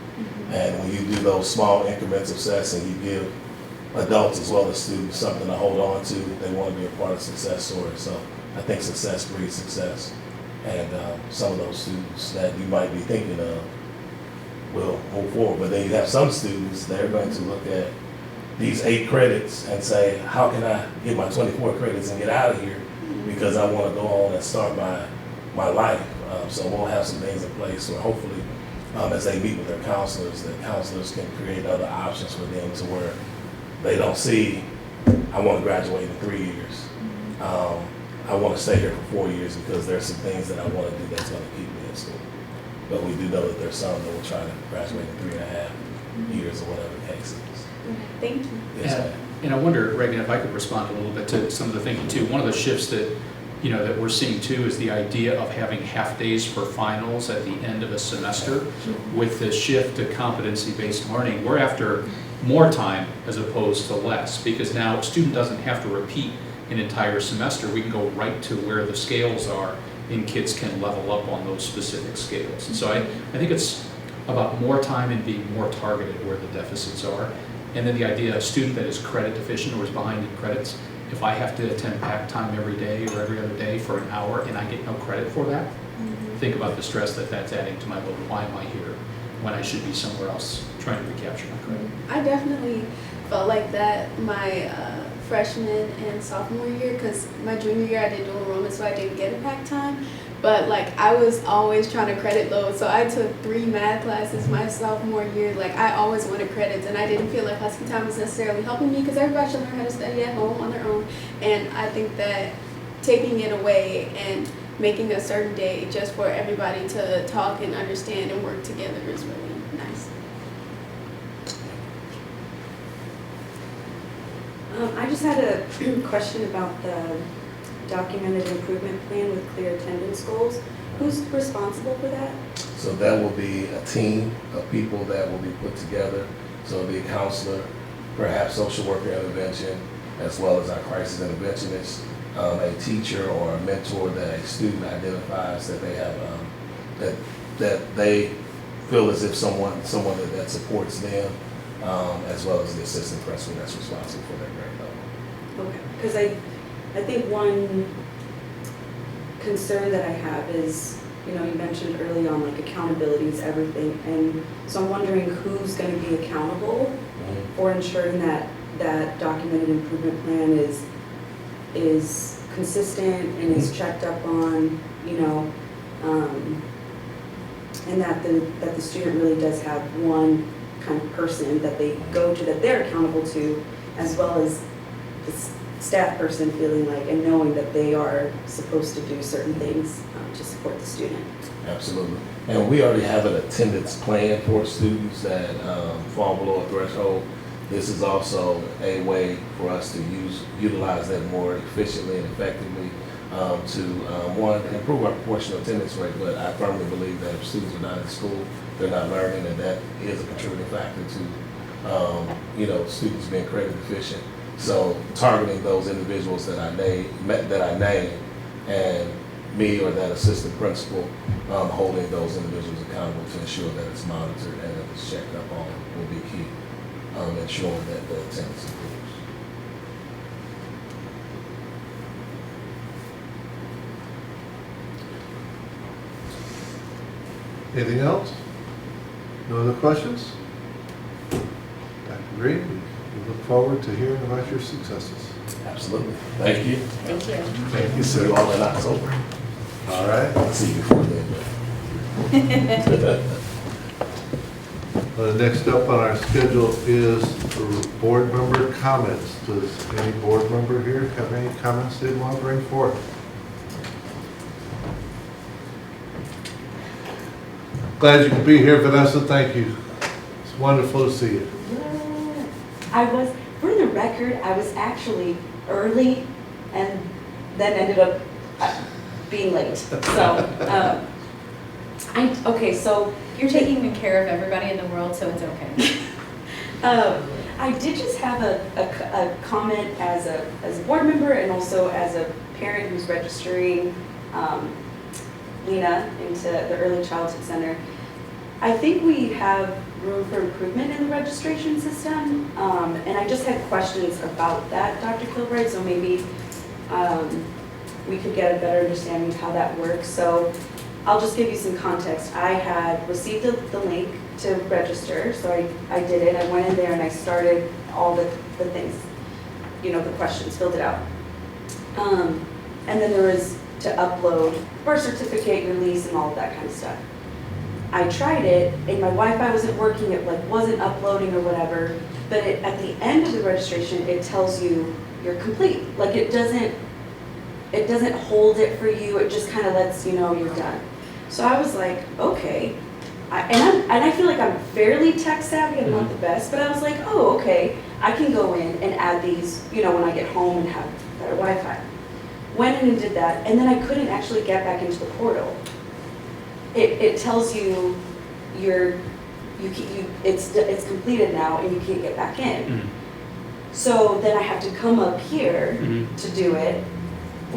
And when you do those small increments of success and you give adults as well as students something to hold on to, they want to be a part of the success story. So I think success breeds success. And some of those students that you might be thinking of will move forward. But then you have some students that are going to look at these 8 credits and say, how can I get my 24 credits and get out of here because I want to go on and start my life. So we'll have some things in place where hopefully as they meet with their counselors, the counselors can create other options for them to where they don't see, I want to graduate in 3 years. I want to stay here for 4 years because there's some things that I want to do that's going to keep me in school. But we do know that there's some that will try to graduate in 3.5 years or whatever the case is. Thank you. Yes, ma'am. And I wonder, Reagan, if I could respond a little bit to some of the thinking too. One of the shifts that that we're seeing too is the idea of having half days for finals at the end of a semester. With the shift to competency-based learning, we're after more time as opposed to less, because now a student doesn't have to repeat an entire semester. We can go right to where the scales are, and kids can level up on those specific scales. And so I think it's about more time and being more targeted where the deficits are. And then the idea, a student that is credit deficient or is behind in credits, if I have to attend pack time every day or every other day for an hour and I get no credit for that, think about the stress that that's adding to my load. Why am I here when I should be somewhere else trying to recapture my credit? I definitely felt like that my freshman and sophomore year, because my junior year I did dual enrollment, so I didn't get a pack time. But like I was always trying to credit load, so I took 3 math classes my sophomore year. Like I always wanted credits, and I didn't feel like Husky Time was necessarily helping me because everybody should learn how to study at home on their own. And I think that taking it away and making a certain day just for everybody to talk and understand and work together is really nice. I just had a question about the documented improvement plan with clear attendance goals. Who's responsible for that? So that will be a team of people that will be put together. So it'll be a counselor, perhaps social worker intervention, as well as our crisis interventionist, a teacher or a mentor that a student identifies that they have, that they feel as if someone that supports them, as well as the assistant principal that's responsible for their grade level. Okay, because I think one concern that I have is, you mentioned early on, like accountability is everything. And so I'm wondering who's going to be accountable for ensuring that that documented improvement plan is consistent and is checked up on, and that the student really does have one kind of person that they go to that they're accountable to, as well as the staff person feeling like and knowing that they are supposed to do certain things to support the student. Absolutely. And we already have an attendance plan for students that fall below a threshold. This is also a way for us to utilize that more efficiently and effectively one, improve our proportional attendance rate, but I firmly believe that if students are not in school, they're not learning, and that is a contributing factor to, students being credit deficient. So targeting those individuals that I name, and me or that assistant principal, holding those individuals accountable to ensure that it's monitored and that it's checked up on will be key, ensuring that the attendance improves. Anything else? No other questions? Dr. Green, we look forward to hearing about your successes. Absolutely. Thank you. Thank you. Thank you, sir. All in October. All right. I'll see you before then. Next up on our schedule is board member comments. Does any board member here have any comments they'd want to bring forth? Glad you could be here, Vanessa. Thank you. It's wonderful to see you. For the record, I was actually early and then ended up being late. So, so You're taking care of everybody in the world, so it's okay. I did just have a comment as a board member and also as a parent who's registering Lena into the Early Childhood Center. I think we have room for improvement in the registration system, and I just had questions about that, Dr. Kilbright, so maybe we could get a better understanding of how that works. So I'll just give you some context. I had received the link to register, so I did it. I went in there and I started all the things, the questions, filled it out. And then there was to upload birth certificate, release, and all of that kind of stuff. I tried it, and my Wi-Fi wasn't working, it wasn't uploading or whatever, but at the end of the registration, it tells you you're complete. Like it doesn't hold it for you, it just kind of lets you know you're done. So I was like, okay. And I feel like I'm fairly tech savvy, I'm not the best, but I was like, oh, okay, I can go in and add these, when I get home and have better Wi-Fi. Went in and did that, and then I couldn't actually get back into the portal. It tells you it's completed now and you can't get back in. Mm-hmm. So then I have to come up here to do it,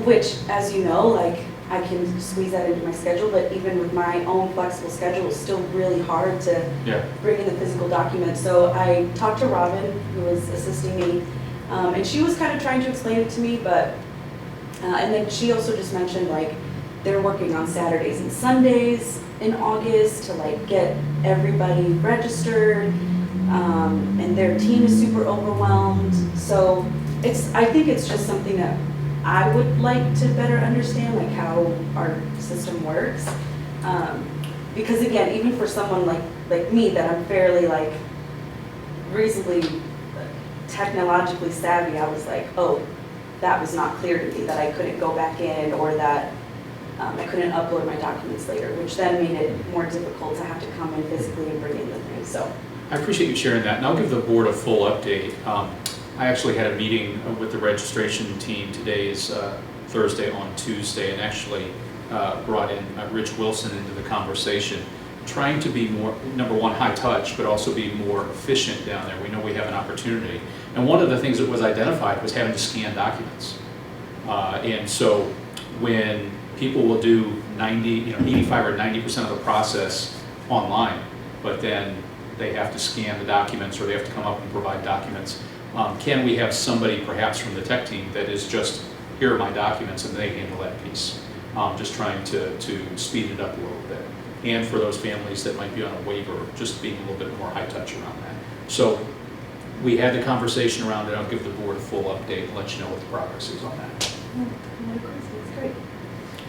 which, as you know, like I can squeeze that into my schedule, but even with my own flexible schedule, it's still really hard to bring in the physical document. So I talked to Robin, who was assisting me, and she was kind of trying to explain it to me, but and then she also just mentioned like they're working on Saturdays and Sundays in August to like get everybody registered, and their team is super overwhelmed. So I think it's just something that I would like to better understand, like how our system works. Because again, even for someone like me, that I'm fairly like reasonably technologically savvy, I was like, oh, that was not clear to me, that I couldn't go back in, or that I couldn't upload my documents later, which then made it more difficult to have to come in physically and bring in the thing. So I appreciate you sharing that, and I'll give the board a full update. I actually had a meeting with the registration team. Today is Thursday, on Tuesday, and actually brought in Rich Wilson into the conversation, trying to be more, number one, high touch, but also be more efficient down there. We know we have an opportunity. And one of the things that was identified was having to scan documents. And so when people will do 85 or 90% of the process online, but then they have to scan the documents or they have to come up and provide documents. Can we have somebody perhaps from the tech team that is just, here are my documents, and they handle that piece? Just trying to speed it up a little bit. And for those families that might be on a waiver, just being a little bit more high touch around that. So we had the conversation around it. I'll give the board a full update and let you know what the progress is on that.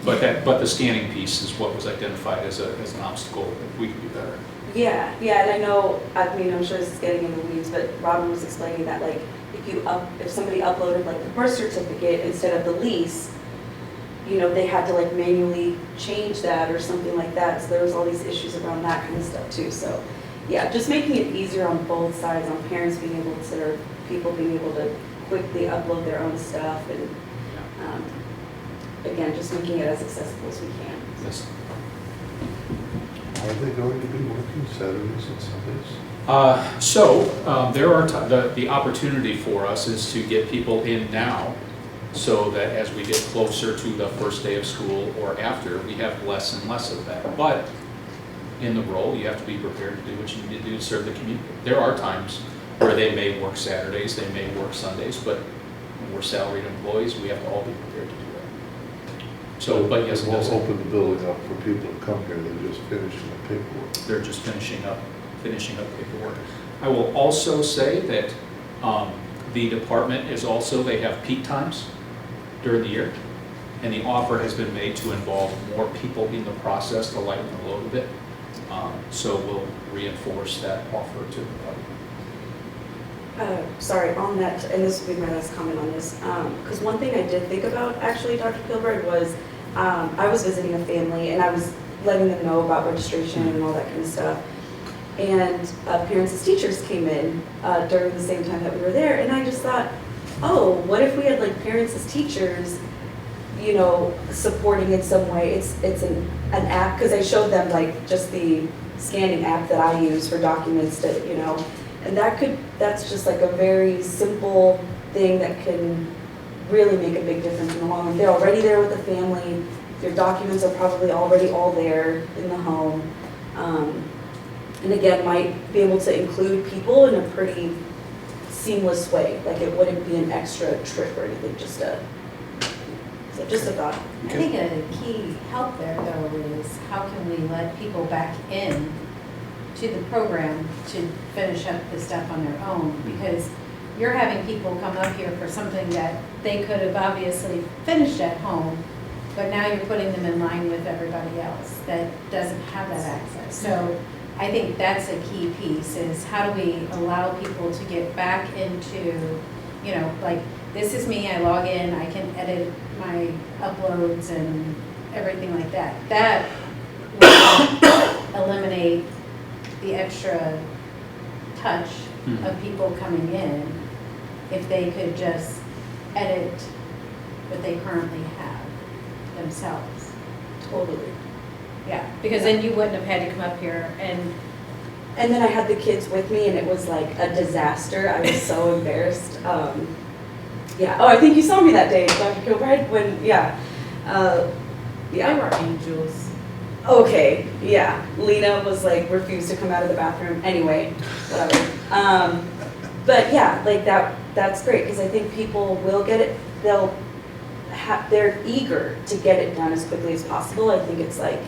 But the scanning piece is what was identified as an obstacle that we could do better. Yeah, and I know, I'm sure this is getting in the weeds, but Robin was explaining that like if somebody uploaded like the birth certificate instead of the lease, they had to like manually change that or something like that. So there was all these issues around that kind of stuff too. So yeah, just making it easier on both sides, on parents being able to, or people being able to quickly upload their own stuff, and again, just making it as accessible as we can. Yes. Are they going to be working Saturdays and Sundays? There are, the opportunity for us is to get people in now so that as we get closer to the first day of school or after, we have less and less of that. But in the role, you have to be prepared to do what you need to do to serve the community. There are times where they may work Saturdays, they may work Sundays, but when we're salaried employees, we have to all be prepared to do that. So, but yes, it won't does. open the building up for people to come here, they're just finishing the paperwork. They're just finishing up paperwork. I will also say that the department is also, they have peak times during the year, and the offer has been made to involve more people in the process to lighten the load a bit. So we'll reinforce that offer to the public. Sorry, on that, and this will be my last comment on this, because one thing I did think about, actually, Dr. Kilbride, was I was visiting a family, and I was letting them know about registration and all that kind of stuff. And parents as teachers came in during the same time that we were there, and I just thought, oh, what if we had like parents as teachers, you know, supporting in some way? It's an app, because I showed them like just the scanning app that I use for documents to, you know, and that's just like a very simple thing that can really make a big difference in the long run. They're already there with the family, their documents are probably already all there in the home. And again, might be able to include people in a pretty seamless way. Like it wouldn't be an extra trip or anything, just a thought. I think a key help there though is how can we let people back in to the program to finish up the stuff on their own? Because you're having people come up here for something that they could have obviously finished at home, but now you're putting them in line with everybody else that doesn't have that access. So I think that's a key piece, is how do we allow people to get back into, you know, like, this is me, I log in, I can edit my uploads and everything like that. That will eliminate the extra touch of people coming in if they could just edit what they currently have themselves. Totally. Yeah, because then you wouldn't have had to come up here and then I had the kids with me, and it was like a disaster. I was so embarrassed. Yeah. Oh, I think you saw me that day, Dr. Kilbride, when, yeah. they were angels. Okay, yeah. Lena was like, refused to come out of the bathroom. Anyway, whatever. But yeah, like that's great, because I think people will get it. They're eager to get it done as quickly as possible. I think it's like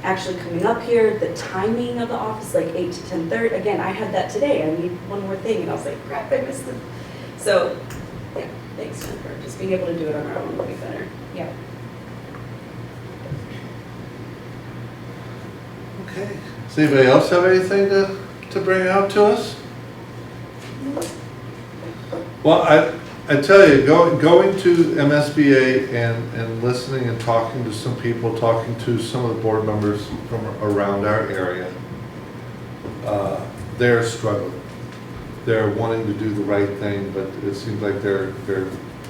actually coming up here, the timing of the office, like 8 to 10:30. Again, I had that today. I need one more thing, and I was like, crap, I missed it. So, yeah, thanks, Jennifer. Just being able to do it on our own will be better. Yeah. Okay. Does anybody else have anything to bring out to us? Well, I tell you, going to MSBA and listening and talking to some people, talking to some of the board members from around our area, they're struggling. They're wanting to do the right thing, but it seems like they're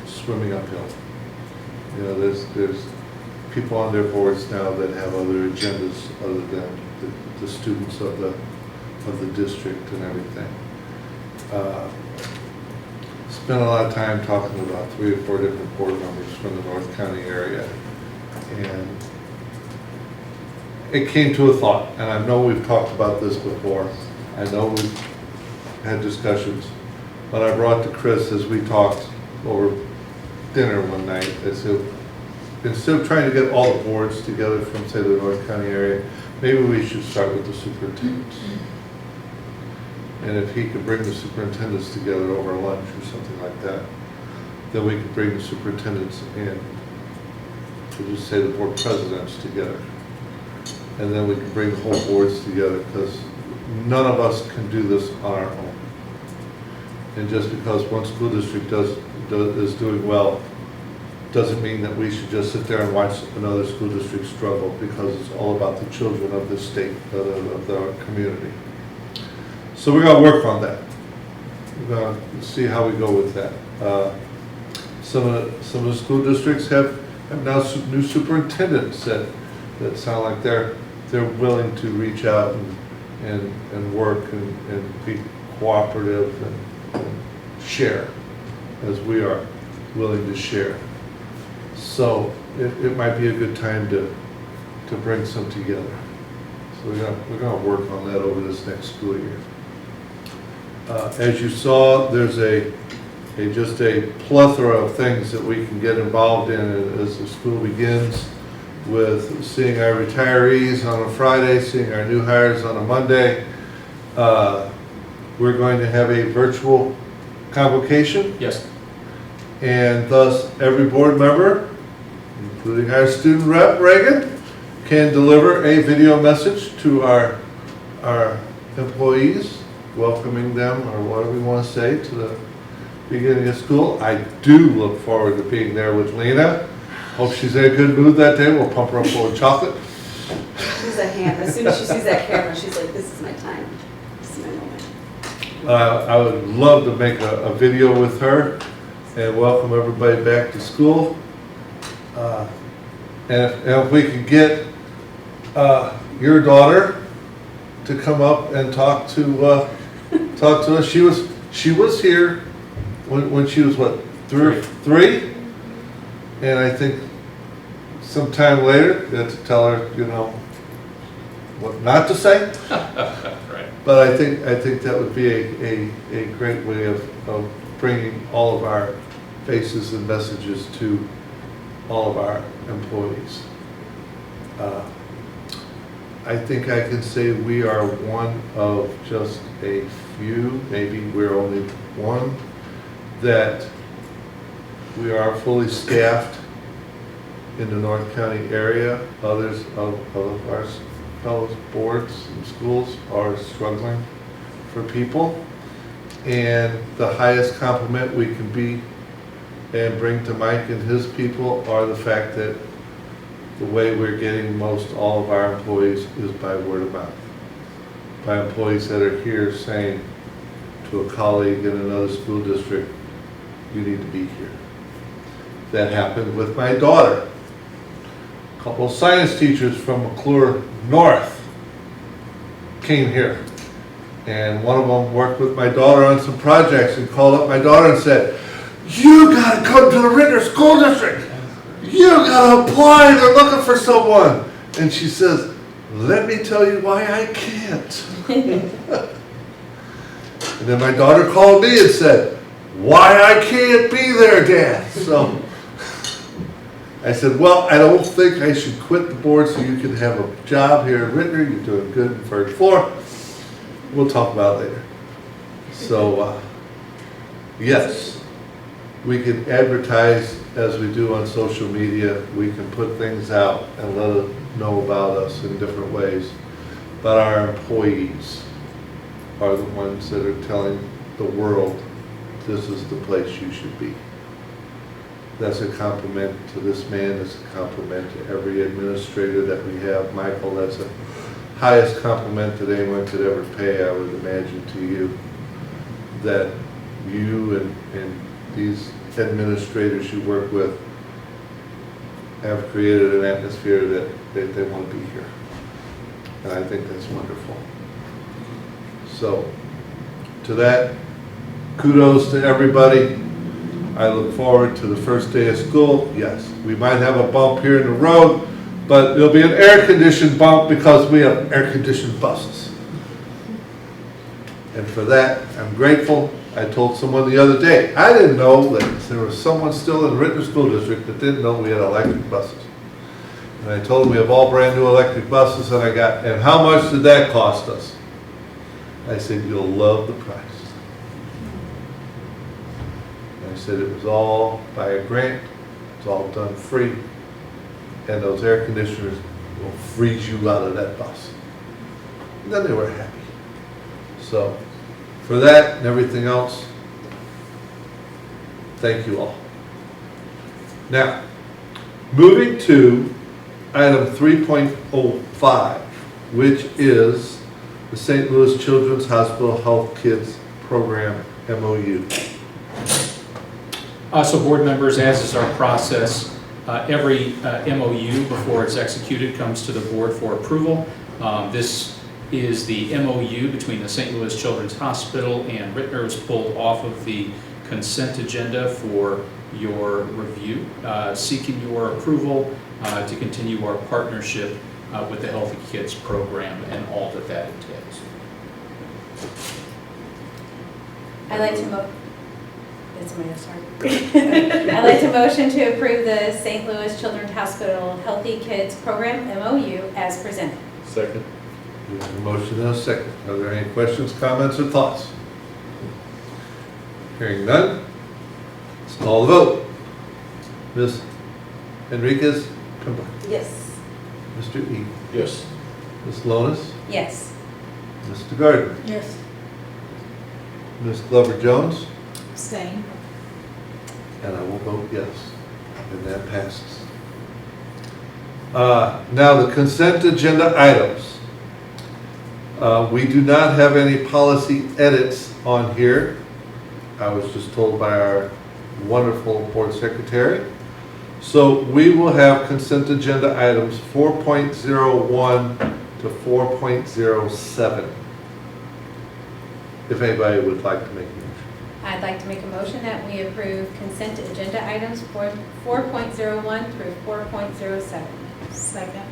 swimming uphill. You know, there's people on their boards now that have other agendas other than the students of the district and everything. Spent a lot of time talking to about 3 or 4 different board members from the North County area, and it came to a thought, and I know we've talked about this before, I know we've had discussions, but I brought to Chris as we talked over dinner one night, I said, instead of trying to get all the boards together from, say, the North County area, maybe we should start with the superintendents. And if he could bring the superintendents together over lunch or something like that, then we could bring the superintendents and we'll just say the board presidents together. And then we can bring the whole boards together, because none of us can do this on our own. And just because one school district is doing well, doesn't mean that we should just sit there and watch another school district struggle, because it's all about the children of the state, of our community. So we're going to work on that. We're going to see how we go with that. Some of the school districts have have now new superintendents that sound like they're willing to reach out and work and be cooperative and share as we are willing to share. So it might be a good time to bring some together. So we're gonna work on that over this next school year. As you saw, there's just a plethora of things that we can get involved in as the school begins, with seeing our retirees on a Friday, seeing our new hires on a Monday. We're going to have a virtual convocation, Yes. and thus every board member, including our student rep, Reagan, can deliver a video message to our employees, welcoming them, or whatever we want to say, to the beginning of school. I do look forward to being there with Lena. Hope she's in a good mood that day. We'll pump her up full of chocolate. She's a ham. As soon as she sees that camera, she's like, this is my time. This is my moment. I would love to make a video with her and welcome everybody back to school. And if we could get your daughter to come up and talk to us. She was here when she was what, three? And I think sometime later you have to tell her, you know, what not to say. Right. But I think that would be a great way of bringing all of our faces and messages to all of our employees. I think I can say we are one of just a few, maybe we're only one, that we are fully staffed in the North County area. Others of our fellow boards and schools are struggling for people. And the highest compliment we can be and bring to Mike and his people are the fact that the way we're getting most all of our employees is by word of mouth. By employees that are here saying to a colleague in another school district, you need to be here. That happened with my daughter. A couple of science teachers from McClure North came here. And one of them worked with my daughter on some projects and called up my daughter and said, you gotta come to the Ritenour School District. You gotta apply, they're looking for someone. And she says, let me tell you why I can't. And then my daughter called me and said, why I can't be there, Dad. So I said, well, I don't think I should quit the board so you can have a job here at Ritenour. You're doing good in first floor. We'll talk about it later. So, yes, we can advertise as we do on social media. We can put things out and let them know about us in different ways. But our employees are the ones that are telling the world this is the place you should be. That's a compliment to this man. It's a compliment to every administrator that we have. Michael, that's the highest compliment that anyone could ever pay, I would imagine, to you. That you and these administrators you work with have created an atmosphere that they want to be here. And I think that's wonderful. So, to that, kudos to everybody. I look forward to the first day of school. Yes, we might have a bump here in the road, but it'll be an air-conditioned bump because we have air-conditioned buses. And for that, I'm grateful. I told someone the other day, I didn't know that there was someone still in the Ritenour School District that didn't know we had electric buses. And I told them we have all brand new electric buses, and how much did that cost us? I said, you'll love the price. And I said it was all by a grant, it's all done free, and those air conditioners will freeze you out of that bus. And then they were happy. So, for that and everything else, thank you all. Now, moving to item 3.05, which is the St. Louis Children's Hospital Health Kids Program MOU. So board members, as is our process, Every MOU, before it's executed, comes to the board for approval. This is the MOU between the St. Louis Children's Hospital and Ritenour. Was pulled off of the consent agenda for your review, seeking your approval to continue our partnership with the Healthy Kids program and all that that entails. I'd like to I'd like to motion to approve the St. Louis Children's Hospital Healthy Kids Program MOU as presented. Second. We have a motion and a second. Are there any questions, comments, or thoughts? Hearing none, let's call the vote. Ms. Enriquez, Yes. Mr. E. Yes. Ms. Lonis, Yes. Mr. Gardner, Yes. Ms. Glover Jones, Abstain. and I will vote yes, and that passes. Now, the consent agenda items. We do not have any policy edits on here. I was just told by our wonderful board secretary. So we will have consent agenda items 4.01 to 4.07. If anybody would like to make a motion. I'd like to make a motion that we approve consent agenda items for 4.01 through 4.07. Second.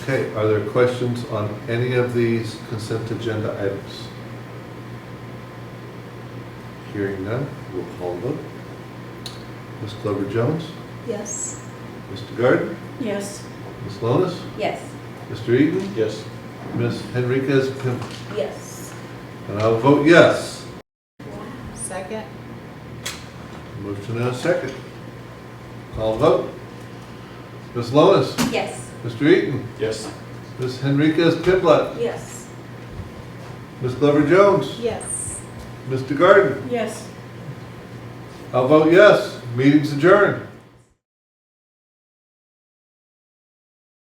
Okay, are there questions on any of these consent agenda items? Hearing none, we'll call the vote. Ms. Glover Jones, Yes. Mr. Gardner, Yes. Ms. Lonis, Yes. Mr. Eaton, Yes. Ms. Henriquez, Yes. and I'll vote yes. Second. Motion and a second. Call the vote. Ms. Lonis, Yes. Mr. Eaton, Yes. Ms. Henriquez Piplat, Yes. Ms. Glover Jones, Yes. Mr. Gardner. Yes. I'll vote yes. Meeting's adjourned.